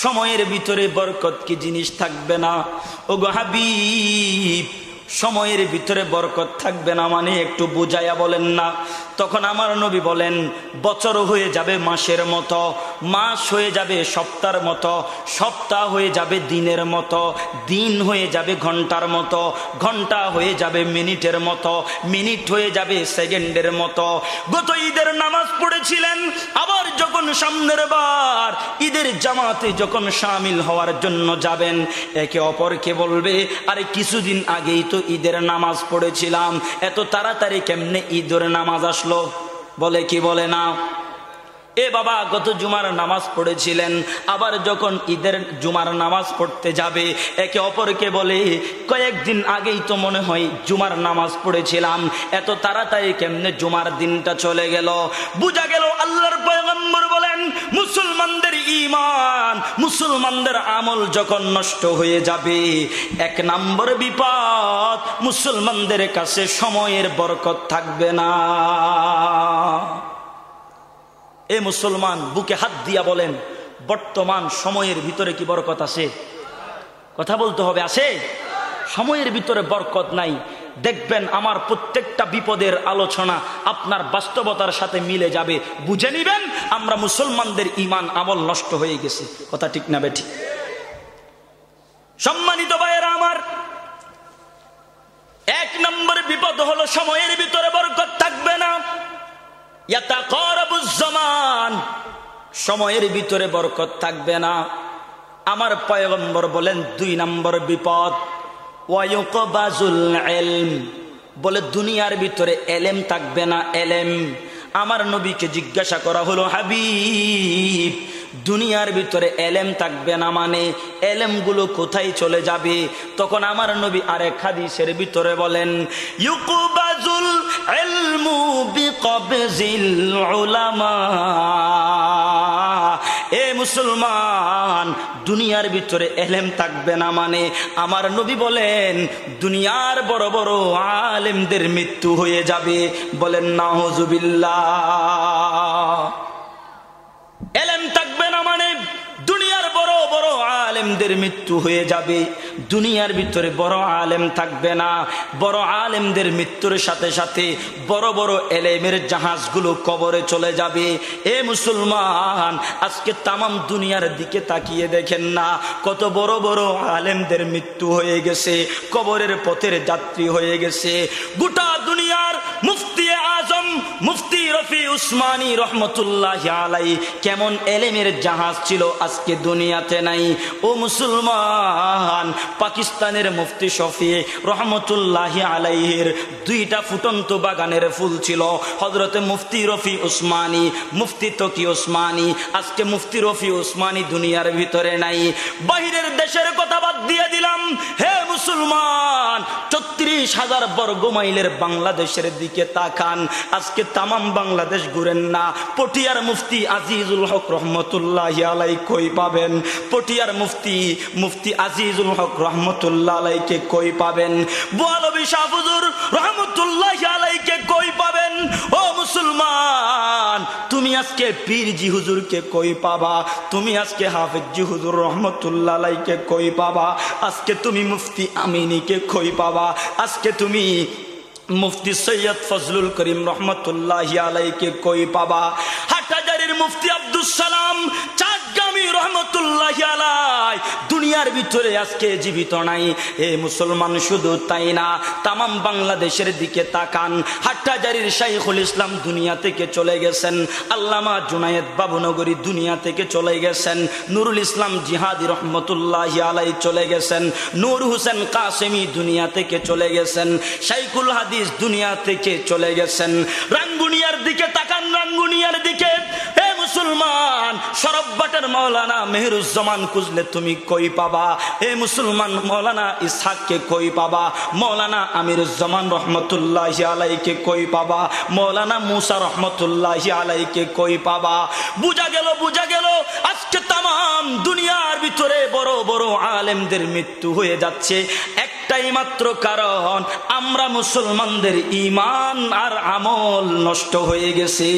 সময়ের ভিতরে বরকত কি জিনিস থাকবে না। ওগো হাবিব, সময়ের ভিতরে বরকত থাকবে না মানে একটু বুঝাইয়া বলেন না। তখন আমার নবী বলেন বছর হয়ে যাবে মাসের মতো, মাস হয়ে যাবে সপ্তাহের মতো, সপ্তাহ হয়ে যাবে দিনের মতো, দিন হয়ে যাবে ঘন্টার মতো, ঘন্টা হয়ে যাবে মিনিটের মতো, মিনিট হয়ে যাবে সেকেন্ডের মতো। গত ঈদের নামাজ পড়েছিলেন, আবার যখন সামনের বার ঈদের জামাতে যখন শামিল হওয়ার জন্য যাবেন, একে অপরকে বলবে আরে কিছুদিন আগেই তো ঈদের নামাজ পড়েছিলাম, এত তাড়াতাড়ি কেমনে ঈদের নামাজ আসলো? বলে কি বলে না? এ বাবা গত জুমার নামাজ পড়েছিলেন, আবার যখন ঈদের জুমার নামাজ পড়তে যাবে একে অপরকে বলে কয়েকদিন আগেই তো মনে হয় জুমার নামাজ পড়েছিলাম, এত তাড়াতাড়ি কেমনে জুমার দিনটা চলে গেল। বুঝা গেল আল্লাহর পয়গম্বর বলেন মুসলমানদের ঈমান, মুসলমানদের আমল যখন নষ্ট হয়ে যাবে, এক নম্বর বিপদ মুসলমানদের কাছে সময়ের বরকত থাকবে না। এ মুসলমান বুকে হাত দিয়া বলেন বর্তমান সময়ের ভিতরে কি বরকত আছে? কথা বলতে হবে, আছে? সময়ের ভিতরে বরকত নাই। দেখবেন আমার প্রত্যেকটা বিপদের আলোচনা আপনার বাস্তবতার সাথে মিলে যাবে, বুঝে নিবেন আমরা মুসলমানদের ঈমান আমল নষ্ট হয়ে গেছে। কথা ঠিক না বেঠি? সম্মানিত ভাইয়েরা আমার, এক নম্বর বিপদ হলো সময়ের ভিতরে বরকত থাকবে না। ইয়াতাকারাবুজ জামান, সময়ের ভিতরে বরকত থাকবে না। আমার পয়গম্বর বলেন দুই নম্বর বিপদ ওয়ায়ুকবাজুল ইলম, বলে দুনিয়ার ভিতরে এলেম থাকবে না। এলেম, আমার নবীকে জিজ্ঞাসা করা হলো হাবিব দুনিয়ার ভিতরে এলেম থাকবে না মানে এলেমগুলো কোথায় চলে যাবে? তখন আমার নবী আরেক হাদিসের ভিতরে বলেন ইউকবাজুল ইলমু বিকবজিল উলামা। এ মুসলমান, দুনিয়ার ভিতরে এলেম থাকবে না মানে আমার নবী বলেন দুনিয়ার বড় বড় আলেমদের মৃত্যু হয়ে যাবে। বলেন নাউজুবিল্লাহ। এলেম থাকবে না মানে দুনিয়ার বড় বড় আলেমদের মৃত্যু হয়ে যাবে। দুনিয়ার ভিতরে বড় আলেম থাকবে না, বড় আলেমদের মৃত্যুর সাথে সাথে বড় বড় এলেমের জাহাজগুলো কবরে চলে যাবে। এ মুসলমান, আজকে তামাম দুনিয়ার দিকে তাকিয়ে দেখেন না কত বড় বড় আলেমদের মৃত্যু হয়ে গেছে, কবরের পথের যাত্রী হয়ে গেছে। গোটা দুনিয়ার মুফতি আজম মুফতি রফি উসমানী রহমতুল্লাহি আলাইহি কেমন এলেমের জাহাজ ছিল আজকে দুনিয়াতে নাই। ও মুসলমান, পাকিস্তানের মুফতি শফি রহমতুল্লাহি আলাইহির দুইটা ফুটন্ত বাগানের ফুল ছিল, হযরতে মুফতি রফি উসমানী, মুফতি তকি উসমানী। আজকে মুফতি রফি উসমানী দুনিয়ার ভিতরে নাই। বাহিরের দেশের কথা বাদ দিয়ে দিলাম, হে মুসলমান, ৩৬,০০০ বর্গ মাইলের বাংলাদেশের দিকে তাকান। আজকে তামাম বাংলাদেশ ঘুরেন না, পটিয়ার মুফতি আজিজুল হক রহমতুল্লাহি আলাইহি কই পাবেন? পটিয়ার মুফতি আজিজুল হক রহমতুল্লাহ আলাইকে কই পাবেন? বলবি শাহ হুজুর রহমতুল্লাহি আলাইকে কই পাবেন? ও মুসলমান, তুমি আজকে পীরজি হুজুরকে কই পাবা? তুমি আজকে হাফেজজি হুজুর রহমতুল্লাহ আলাইকে কই পাবা? আজকে তুমি মুফতি আমিনীকে কই পাবা? আজকে তুমি মুফতি সৈয়দ ফজলুল করিম রহমতুল্লাহি আলাইকে কই পাবা? হাটহাজারীর মুফতি আব্দুস সালাম চাটগামী রহমতুল্লাহি আলাইহি দুনিয়ার ভিতরে আজকে জীবিত নাই। এ মুসলমান, শুধু তাই না, তামাম বাংলাদেশের দিকে তাকান। হাটহাজারীর শাইখুল ইসলাম দুনিয়া থেকে চলে গেছেন, আল্লামা জুনায়েদ বাবুনগরী দুনিয়া থেকে চলে গেছেন, নুরুল ইসলাম জিহাদি রহমতুল্লাহি আলাইহি চলে গেছেন, নূর হোসেন কাসেমি দুনিয়া থেকে চলে গেছেন, শাইখুল হাদিস দুনিয়া থেকে চলে গেছেন। রাঙ্গুনিয়ার দিকে তাকান, রাঙ্গুনিয়ার দিকে। হে মুসলমান, সরববাটার মাওলানা মেহেরুজ্জামান খুঁজলে তুমি কই পাবা? হে মুসলমান, মাওলানা ইসহাককে কই পাবা? মাওলানা আমিরুজ্জামান রহমতুল্লাহি আলাইকে কই পাবা? মাওলানা মুসা রহমতুল্লাহি আলাইকে কই পাবা? বুঝা গেল আজকে তামাম দুনিয়ার ভিতরে বড় বড় আলেমদের মৃত্যু হয়ে যাচ্ছে একটাই মাত্র কারণ, আমরা মুসলমানদের ঈমান আর আমল নষ্ট হয়ে গেছে।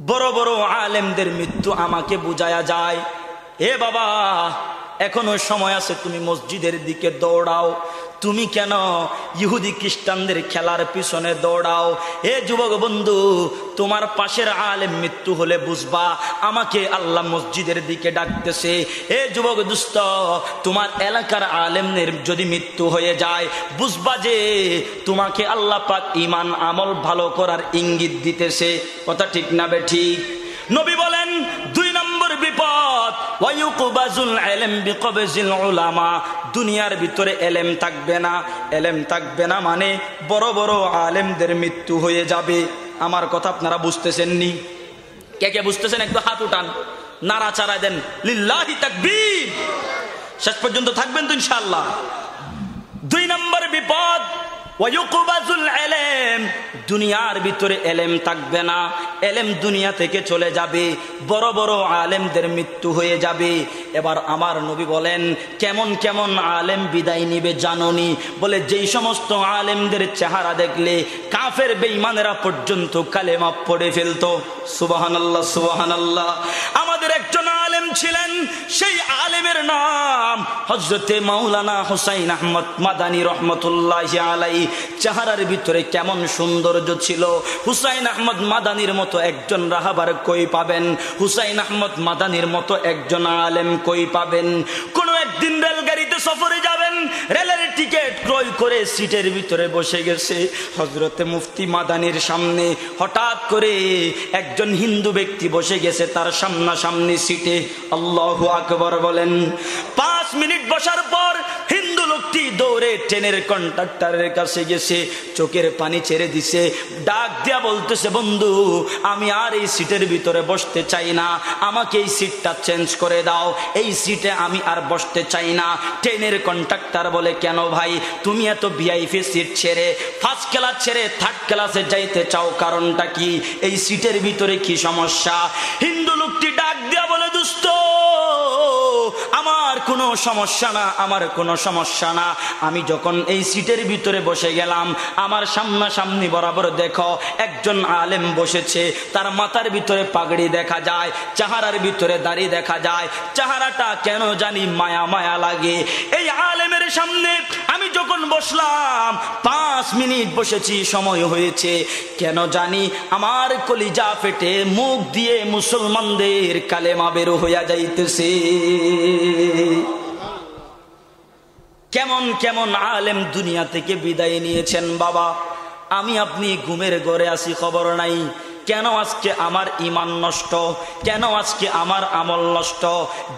বড় বড় আলেমদের মৃত্যু আমাকে বুঝায়া যায়। হে বাবা, এখনো সময় আছে, তুমি মসজিদের দিকে দৌড়াও। তুমি কেন ইহুদি খ্রিস্টানদের খেলার পিছনে দৌড়াও? হে যুবক বন্ধু, তোমার পাশের আলেম মৃত্যু হলে বুঝবা আমাকে আল্লাহ মসজিদের দিকে ডাকতেছে। হে যুবক দুস্থ, তোমার এলাকার আলেমদের যদি মৃত্যু হয়ে যায় বুঝবা যে তোমাকে আল্লাহ পাক ঈমান আমল ভালো করার ইঙ্গিত দিতেছে। কথা ঠিক না বে ঠিক? নবী বলেন দুই নম্বর বিপদ ওয়ায়ুকবাজুল ইলম বিকবজিল উলামা, দুনিয়ার ভিতরে এলেম থাকবে না। এলেম থাকবে না মানে বড় বড় আলেমদের মৃত্যু হয়ে যাবে। আমার কথা আপনারা বুঝতেছেননি? কে কে বুঝতেছেন একটু হাত উঠান, নাড়াচাড়া দেন, লিল্লাহি তাকবীর। শেষ পর্যন্ত থাকবেন তো ইনশাআল্লাহ। 2 নম্বর বিপদ, ওয়ায়ুকবাজুল ইলম, দুনিয়ার ভিতরে এলেম থাকবে না, এলেম দুনিয়া থেকে চলে যাবে, বড় বড় আলেমদের মৃত্যু হয়ে যাবে। এবার আমার নবী বলেন কেমন কেমন আলেম বিদায় নিবে জানোনি? বলে যেই সমস্ত আলেমদের চেহারা দেখলে কাফের বেঈমানেরা পর্যন্ত কালেমা পড়ে ফেলতো। সুবহানাল্লাহ, সুবহানাল্লাহ। আমাদের একজন আলেম ছিলেন, সেই আলেমের নাম হযরতে মাওলানা হুসাইন আহমদ মাদানী রহমতুল্লাহি আলাইহি। চেহারার ভিতরে কেমন সৌন্দর্য ছিল! হুসাইন আহমদ মাদানীর মতো একজন রাহাবার কই পাবেন? হুসাইন আহমদ মাদানীর মতো একজন আলেম কই পাবেন? কোন একদিন রেলগাড়িতে সফরে যাবেন, রেলের টিকিট ক্রয় করে সিটের ভিতরে বসে গেছে হযরতে মুফতি মাদানীর সামনে। হঠাৎ করে একজন হিন্দু ব্যক্তি বসে গেছে তার সামনাসামনি সিটে। আল্লাহু আকবার বলেন। 5 মিনিট বসার পর হিন্দু লোকটি দৌড়ে ট্রেনের কন্ডাক্টরের কাছে গেছে, চোখের পানি ছেড়ে দিছে, ডাক দিয়া বলতেছে, বন্ধু আমি আর এই সিটের ভিতরে বসতে চাই না, আমাকে এই সিটটা চেঞ্জ করে দাও, এই সিটে আমি আর বসতে চাই না। ট্রেনের কন্ডাক্টর বলে, কেন ভাই তুমি এত ভিআইপি সিট ছেড়ে ফার্স্ট ক্লাস ছেড়ে থার্ড ক্লাসে যাইতে চাও, কারণটা কি? এই সিটের ভিতরে কি সমস্যা? হিন্দু লোকটি ডাক দিয়া বলে, দোস্ত আমার কোনো সমস্যা না, আমার কোনো সমস্যা না। আমি যখন এই সিটের ভিতরে বসে গেলাম, আমার সামনাসামনি বরাবর দেখো একজন আলেম বসেছে, তার মাথার ভিতরে পাগড়ি দেখা যায়, চেহারার ভিতরে দাড়ি দেখা যায়, চেহারাটা কেন জানি মায়া মায়া লাগে। এই আলেমের সামনে আমি যখন বসলাম, 5 মিনিট বসেছি, সময় হয়েছে, কেন জানি আমার কলিজা ফেটে মুখ দিয়ে মুসলমানদের কালেমা বের হইয়া যাইতেছে। কেমন কেমন আলেম দুনিয়া থেকে বিদায় নিয়েছেন বাবা। আমি আপনি ঘুমের ঘরে আসি, খবর নাই। কেন আজকে আমার ঈমান নষ্ট? কেন আজকে আমার আমল নষ্ট?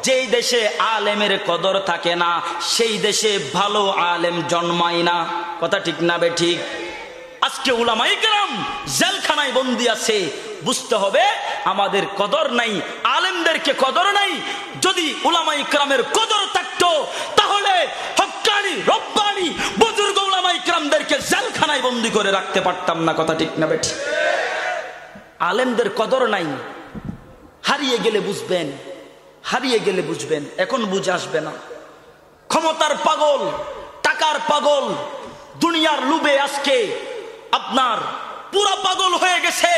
যেই দেশে আলেমের কদর থাকে না, সেই দেশে ভালো আলেম জন্মায় না। কথা ঠিক না বে ঠিক? আজকে উলামায়ে কেরাম জেলখানায় বন্দী আছে। বুঝতে হবে আমাদের কদর নাই, আলেমদেরকে কদর নাই। যদি উলামায়ে কেরামের কদর থাকতো, তাহলে হক্কানি রব্বানি বুজুর্গ উলামায়ে কেরামদেরকে জেলখানায় বন্দী করে রাখতে পারতাম না। কথা ঠিক না বেঠিক? আলেমদের কদর নাই। হারিয়ে গেলে বুঝবেন, হারিয়ে গেলে বুঝবেন, এখন বুঝে আসবে না। ক্ষমতার পাগল, টাকার পাগল, দুনিয়ার লোভে আজকে আপনার পুরা পাগল হয়ে গেছে।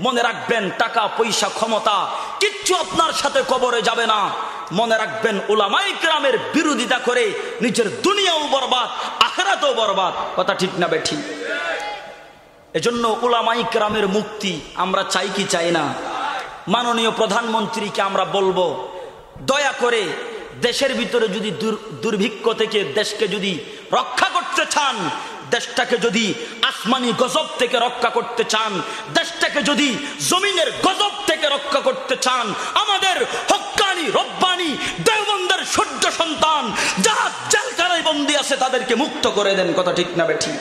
মনে রাখবেন, টাকা পয়সা ক্ষমতা কিচ্ছু আপনার সাথে কবরে যাবে না। মনে রাখবেন, উলামায়ে কেরামের বিরোধিতা করে নিজের দুনিয়াও বরবাদ, আখিরাতও বরবাদ। কথা ঠিক না বেঠিক? এজন্য উলামায়ে কেরামের মুক্তি আমরা চাই কি চাই না? মাননীয় প্রধানমন্ত্রীকে আমরা বলবো, দয়া করে দেশের ভিতরে যদি দুর্ভিক্ষ থেকে দেশকে যদি রক্ষা করতে চান, দেশটাকে যদি আসমানি গজব থেকে রক্ষা করতে চান, দেশটাকে যদি জমিনের গজব থেকে রক্ষা করতে চান, আমাদের হক্কানি রব্বানি দেওবন্দের সূর্য সন্তান যারা জেলখানায় বন্দী আছে তাদেরকে মুক্ত করে দেন। কথা ঠিক না বেঠিক?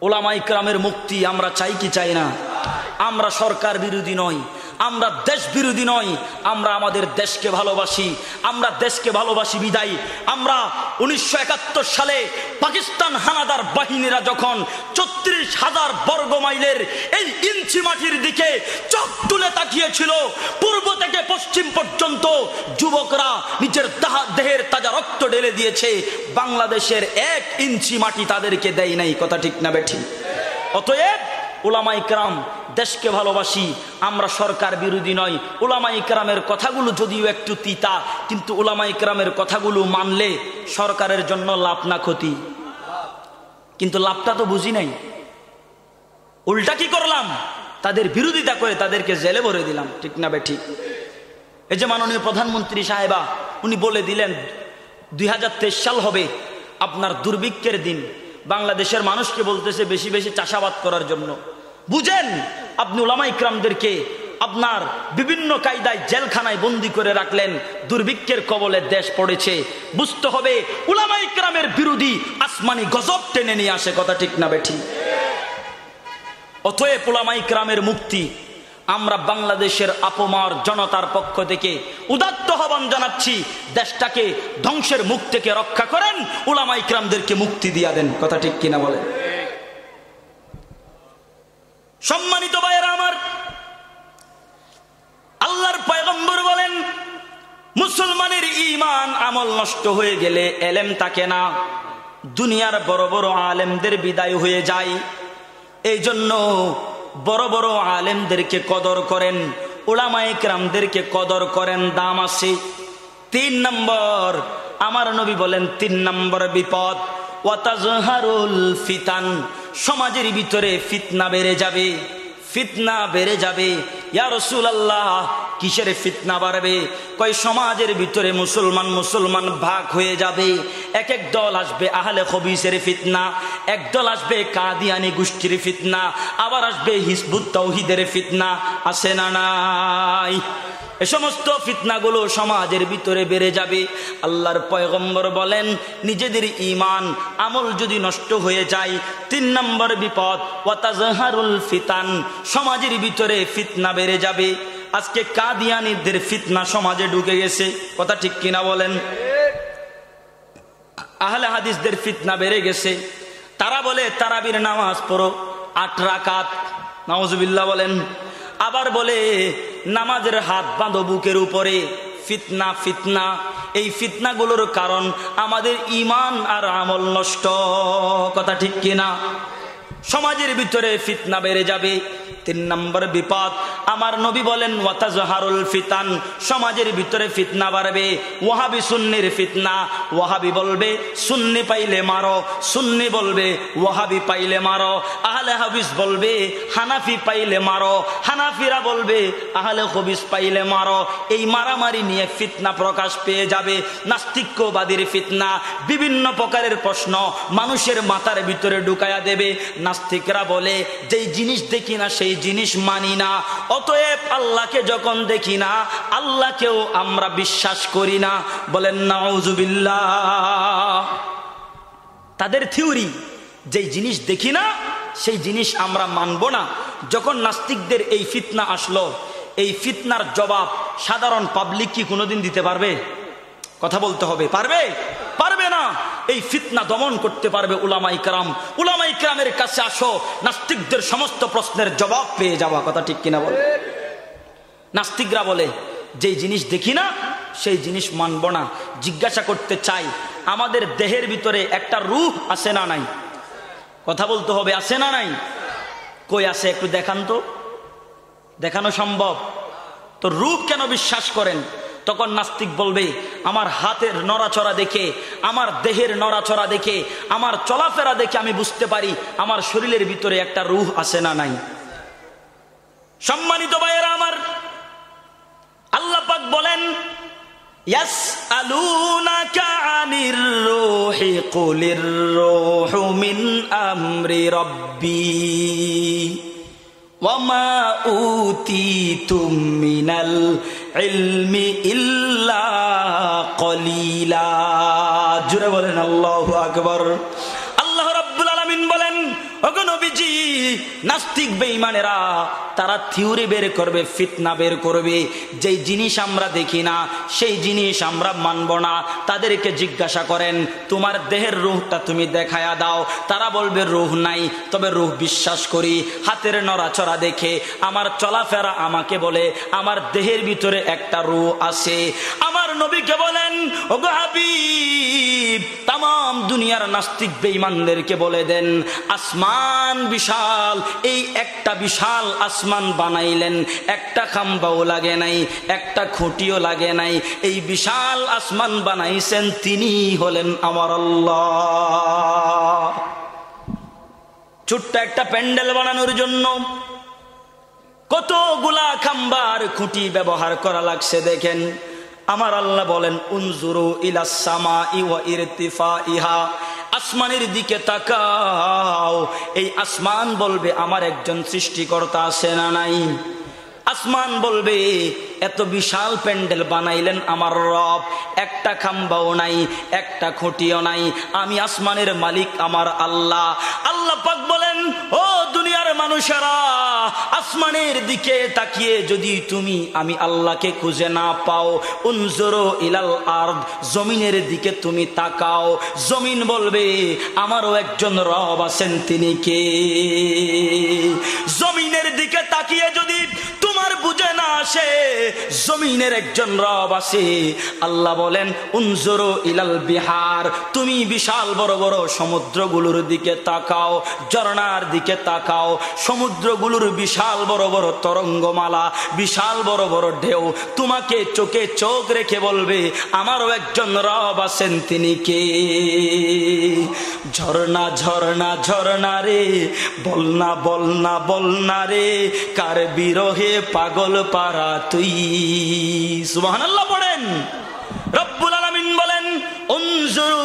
উলামায়ে কেরামের মুক্তি আমরা চাই কি চাই না? আমরা সরকার বিরোধী নই, আমরা দেশ বিরোধী নই, আমরা আমাদের দেশকে ভালোবাসি। আমরা দেশকে ভালোবাসি বিদায় আমরা 1971 সালে পাকিস্তান হানাদার বাহিনীরা যখন 34,000 বর্গ মাইলের এই ইঞ্চি মাটির দিকে চোখ তুলে তাকিয়েছিল, পূর্ব থেকে পশ্চিম পর্যন্ত যুবকরা নিজের দেহের তাজা রক্ত ঢেলে দিয়েছে, বাংলাদেশের 1 ইঞ্চি মাটি তাদেরকে দেয় নাই। কথা ঠিক না বেঠিক? অতএব উলামায়ে কেরাম দেশকে ভালোবাসি, আমরা সরকার বিরোধী নই। উলামায়ে কেরামের কথাগুলো যদিও একটু তিতা, কিন্তু উলামায়ে কেরামের কথাগুলো মানলে সরকারের জন্য লাভ না ক্ষতি? কিন্তু লাভটা তো বুঝি নাই, উল্টা কি করলাম? তাদের বিরোধিতা করে তাদেরকে জেলে ভরে দিলাম। ঠিক না বেঠিক? এই যে মাননীয় প্রধানমন্ত্রী সাহেবা উনি বলে দিলেন 2023 সাল হবে আপনার দুর্ভিক্ষের দিন। বাংলাদেশের মানুষকে বলতেছে বেশি বেশি চাষাবাদ করার জন্য। বুঝেন, আপনি উলামায়ে কেরামদেরকে আপনার বিভিন্ন কায়দায় জেলখানায় বন্দী করে রাখলেন, দুর্ভিক্ষের কবলে দেশ পড়েছে। বুঝতে হবে উলামায়ে কেরামের বিরোধী আসমানি গজব টেনে নিয়ে আসে, কথা ঠিক না বেঠি? অতএব উলামায়ে কেরামের মুক্তি আমরা বাংলাদেশের আপমার জনতার পক্ষ থেকে উদাত্ত আহ্বান জানাচ্ছি, দেশটাকে ধ্বংসের মুখ থেকে রক্ষা করেন, উলামায়ে কেরামদেরকে মুক্তি দিয়া দেন, কথা ঠিক কিনা বলেন? সম্মানিত ভাইয়েরা আমার, আল্লাহর পয়গম্বর বলেন মুসলমানের ঈমান আমল নষ্ট হয়ে গেলে এলেম থাকে না, দুনিয়ার বড় বড় আলেমদের বিদায় হয়ে যায়। এই জন্য বড় বড় আলেমদেরকে কদর করেন, উলামায়ে কেরামদেরকে কদর করেন, দাম আছে। 3 নম্বর আমার নবী বলেন 3 নম্বর বিপদ ওয়াতাজহারুল ফিতান, সমাজের ভিতরে ফিতনা বেড়ে যাবে, ফিতনা বেড়ে যাবে। ইয়া রাসূলুল্লাহ কিসের ফিতনা বাড়বে? কয় সমাজের ভিতরে মুসলমান ভাগ হয়ে যাবে, এক এক দল আসবে আহলে খবিসের ফিতনা, এক দল আসবে কাদিয়ানি গোষ্ঠীর ফিতনা, আবার আসবে হিজবুত তাওহীদের ফিতনা, আছে না নাই? এ সমস্ত ফিতনাগুলো সমাজের ভিতরে বেড়ে যাবে। আল্লাহর পয়গম্বর বলেন নিজেদের ঈমান আমল যদি নষ্ট হয়ে যায়, 3 নম্বর বিপদ ওয়াতাজহারুল ফিতান, সমাজের ভিতরে ফিতনা বেড়ে যাবে। আজকে কাদিয়ানীদের ফিতনা সমাজে ঢুকে গেছে, কথা ঠিক কিনা বলেন? আহলে হাদিসদের ফিতনা বেড়ে গেছে। তারা বলে তারাবির নামাজ পড়ো 8 রাকাত, নাউজুবিল্লাহ বলেন। আবার বলে নামাজের হাত বাঁধো বুকের উপরে। ফিতনা। এই ফিতনাগুলোর কারণ আমাদের ঈমান আর আমল নষ্ট, কথা ঠিক কিনা? সমাজের ভিতরে ফিতনা বেড়ে যাবে। 3 নম্বর বিপদ আমার নবী বলেন ওয়াতাজহারুল ফিতান, সমাজের ভিতরে ফিতনা বাড়বে। ওয়াহাবি সুন্নির ফিতনা, ওয়াহাবি বলবে সুন্নি পাইলে মারো, সুন্নি বলবে ওয়াহাবি পাইলে মারো, আহলে হাদিস বলবে হানাফি পাইলে মারো, হানাফিরা বলবে আহলে হাদিস পাইলে মারো। এই মারামারি নিয়ে ফিতনা প্রকাশ পেয়ে যাবে। নাস্তিক্যবাদীর ফিতনা, বিভিন্ন প্রকারের প্রশ্ন মানুষের মাথার ভিতরে ঢুকায়া দেবে। নাস্তিকরা বলে যেই জিনিস দেখি না সেই জিনিস মানি না, অতএব আল্লাহকে যখন দেখি না আল্লাহকেও আমরা বিশ্বাস করি না। বলেন নাউজুবিল্লাহ। তাদের থিওরি যেই জিনিস দেখি না সেই জিনিস আমরা মানব না। যখন নাস্তিকদের এই ফিতনা আসলো, এই ফিতনার জবাব সাধারণ পাবলিক কি কোনোদিন দিতে পারবে? কথা বলতে হবে, পারবে? পারবে না। এই ফিতনা দমন করতে পারবে উলামায়ে কেরাম। উলামায়ে কেরামের কাছে আসো, নাস্তিকদের সমস্ত প্রশ্নের জবাব পেয়ে যাওয়া, কথা ঠিক কিনা বলে? নাস্তিকরা বলে যেই জিনিস দেখি না সেই জিনিস মানব না। জিজ্ঞাসা করতে চাই আমাদের দেহের ভিতরে একটা রূহ আছে না নাই? কথা বলতে হবে, আছে না নাই? কই আছে একটু দেখান তো, দেখানো সম্ভব? তো রূহ কেন বিশ্বাস করেন? তখন নাস্তিক বলবে আমার হাতের নড়াচড়া দেখে, আমার দেহের নড়াচড়া দেখে, আমার চলাফেরা দেখে আমি বুঝতে পারি আমার শরীরের ভিতরে একটা রূহ আছে না নাই। সম্মানিত ভাইয়েরা আমার, আল্লাহ পাক বলেন ইয়াসআলুনাকা আনির রূহি কুলির রূহু মিন আমরি রাব্বি ওয়ামা উতীতুম মিনাল ইলমি ইল্লা কলিলা। জোরে বলেন আল্লাহু আকবার। আল্লাহ রাব্বুল আলামিন বলেন ওগো নবীজি, নাস্তিক বেঈমানেরা তারা থিওরি বের করবে, ফিতনা বের করবে। যেই জিনিস আমরা দেখি না সেই জিনিস আমরা মানব না। তাদেরকে জিজ্ঞাসা করেন তোমার দেহের রূহটা তুমি দেখায়া দাও। তারা বলবে রূহ নাই, তবে রূহ বিশ্বাস করি। হাতের নড়াচড়া দেখে, আমার চলাফেরা আমাকে বলে আমার দেহের ভিতরে একটা রূহ আছে। আমার নবীকে বলেন ওগো হাবিব, তাম দুনিয়ার নাস্তিক বেঈমানদেরকে বলে দেন আসমান বিশাল, এই একটা বিশাল আসমান বানাইলেন, একটা খাম্বাও লাগে নাই, একটা খুঁটিও লাগে নাই। এই বিশাল আসমান বানাইছেন তিনি হলেন আমার আল্লাহ। ছোট্ট একটা প্যান্ডেল বানানোর জন্য কতগুলা খাম্বার খুঁটি ব্যবহার করা লাগছে দেখেন। আমার আল্লাহ বলেন উনজুরু ইলাস সামাই ওয়া ইরতিফাইহা, আসমানের দিকে তাকাও। এই আসমান বলবে আমার একজন সৃষ্টিকর্তা আছে না নাই? আসমান বলবে এত বিশাল প্যান্ডেল বানাইলেন আমার রব, একটা খাম্বাও নাই, একটা খুঁটিও নাই, আমি আসমানের মালিক আমার আল্লাহ। আল্লাহ পাক বলেন, ও দুনিয়ার মানুষেরা, আসমানের দিকে তাকিয়ে যদি তুমি আমি আল্লাহকে খুঁজে না পাও, উনজুরু ইলাল আরদ, জমিনের দিকে তুমি তাকাও। জমিন বলবে আমারও একজন রব আছেন, তিনি কে? জমিনের দিকে তাকিয়ে যদি তোমার বুঝে না আসে জমিনের একজন রব আছে, আল্লাহ বলেন উনজুরু ইলাল বিহার, তুমি বিশাল বড় বড় সমুদ্রগুলোর দিকে তাকাও, ঝর্ণার দিকে তাকাও, সমুদ্রগুলোর বিশাল বড় বড় তরঙ্গমালা, বিশাল বড় বড় ঢেউ তোমাকে চোখে চোখ রেখে বলবে আমারও একজন রব আছেন, তিনি কে? ঝর্ণা ঝর্ণা ঝর্ণা রে, বলনা বলনা বলনা রে, কার বিরহে পাগল পারা তুই। সুবহানাল্লাহ পড়েন। রব্বুল আলামিন বলেন উনজুরু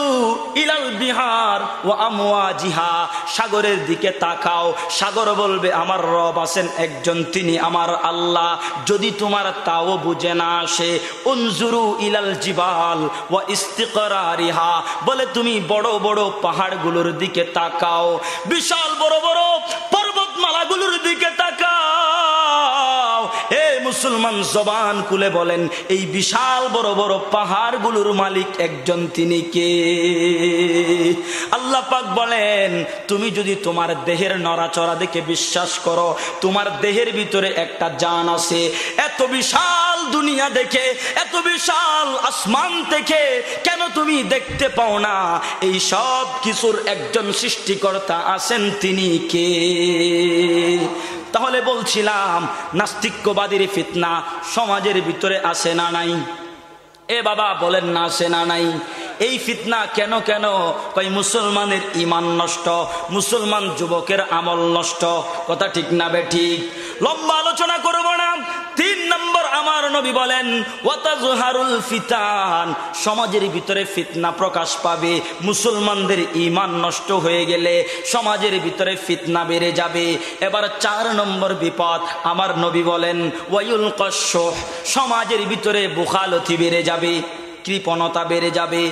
ইলাল বিহার ওয়া আমওয়াজিহা, সাগরের দিকে তাকাও, সাগর বলবে আমার রব আছেন একজন, তিনি আমার আল্লাহ। যদি তোমার তাও বুঝে না আসে উনজুরু ইলাল জিবাল ওয়া ইস্তিকরারিহা, বলে তুমি বড় বড় পাহাড়গুলোর দিকে তাকাও, বিশাল বড় বড় পর্বতমালাগুলোর দিকে তাকাও। এ মুসলমান জবান খুলে বলেন এই বিশাল বড় বড় পাহাড়গুলোর মালিক একজন, তিনি কে? আল্লাহ পাক বলেন তুমি যদি তোমার দেহের নড়াচড়া দেখে বিশ্বাস করো তোমার দেহের ভিতরে একটা জান আছে, এত বিশাল দুনিয়া দেখে, এত বিশাল আসমান থেকে কেন তুমি দেখতে পাও না এই সব কিছুর একজন সৃষ্টিকর্তা আছেন, তিনি কে? তাহলে বলছিলাম নাস্তিক্যবাদীর ফিতনা সমাজের ভিতরে আছে না নাই? এ বাবা বলেন না আছে না নাই? এই ফিতনা কেন কেন? কই মুসলমানের ঈমান নষ্ট, মুসলমান যুবকের আমল নষ্ট। কথা ঠিক না বেঠিক? লম্বা আলোচনা করব না। 3 নম্বর আমার নবী বলেন ওয়াতাজহারুল ফিতান, সমাজের ভিতরে ফিতনা প্রকাশ পাবে। মুসলমানদের ঈমান নষ্ট হয়ে গেলে সমাজের ভিতরে ফিতনা বেড়ে যাবে। এবার 4 নম্বর বিপদ আমার নবী বলেন ওয়ায়ুলকাশ শুহ, সমাজের ভিতরে বুখালতি বেড়ে যাবে, কৃপণতা বেড়ে যাবে।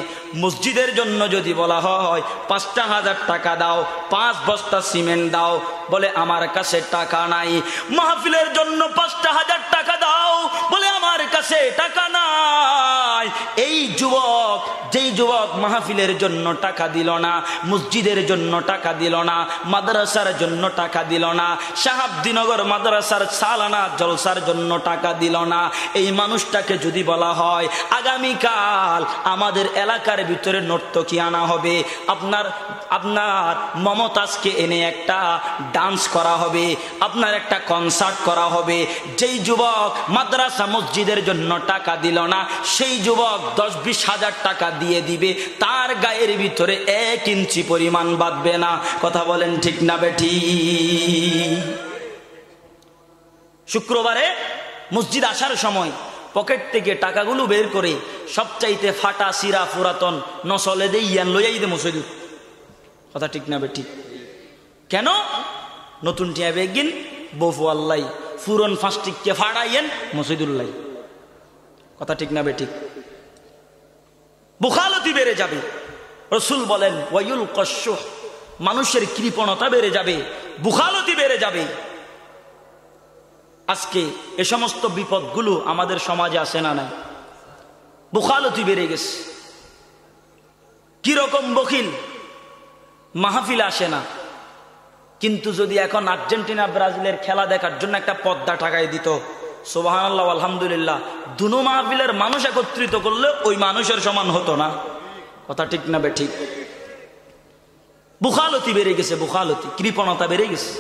মসজিদের জন্য যদি বলা হয় 5,000 টাকা দাও, 5 বস্তা সিমেন্ট দাও, বলে আমার কাছে টাকা নাই। মাহফিলের জন্য 5,000 টাকা দাও, বলে আমার কাছে টাকা নাই। এই যুবক, যেই যুবক মাহফিলের জন্য টাকা দিল না, মসজিদের জন্য টাকা দিল না, মাদ্রাসার জন্য টাকা দিল না, শাহাবদিনগর মাদ্রাসার সালানা জলসার জন্য টাকা দিল না, এই মানুষটাকে যদি বলা হয় আগামীকাল আমাদের এলাকার ভিতরে নর্তকী আনা হবে, আপনার মমতাজকে এনে একটা ডান্স করা হবে, আপনার একটা কনসার্ট করা হবে, যেই যুবক মাদ্রাসা মসজিদের জন্য টাকা দিল না সেই যুবক 10-20 হাজার টাকা দিয়ে দিবে, তার গায়ের ভিতরে 1 ইঞ্চি পরিমাণ বাঁধবে না। কথা বলেন ঠিক না বেঠি? শুক্রবারে মসজিদ আসার সময় পকেট থেকে টাকাগুলো বের করে সবচাইতে ফাটা সিরা পুরাতন নসলে দিয়ে ইয়ান লইয়াই দে মসজিদ। কথা ঠিক না বেঠিক? কেন? নতুন টিয়া বেগিন বফু আল্লাহ, ফুরন ফাস্টিককে ফাড়াইয়েন মসজিদুল্লাহ। কথা ঠিক না বেঠিক? বুখালতি বেড়ে যাবে। রাসূল বলেন ওয়ায়ুলকাশ শুহ, মানুষের কৃপণতা বেড়ে যাবে, বুখালতি বেড়ে যাবে। আজকে এ সমস্ত বিপদগুলো আমাদের সমাজে আসে না নাই? বুখালতি বেড়ে গেছে। কিরকম বখিল? মাহফিল আসে না, কিন্তু যদি এখন আর্জেন্টিনা ব্রাজিলের খেলা দেখার জন্য একটা পর্দা টাকায় দিত, সুবহানাল্লাহ আলহামদুলিল্লাহ, দুনো মাহফিলের মানুষ একত্রিত করলে ওই মানুষের সমান হতো না। কথা ঠিক না বেঠিক? বুখালতি বেড়ে গেছে, বুখালতি, কৃপণতা বেড়ে গেছে।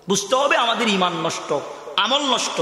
বুঝতে হবে আমাদের ঈমান নষ্ট, আমল নষ্ট।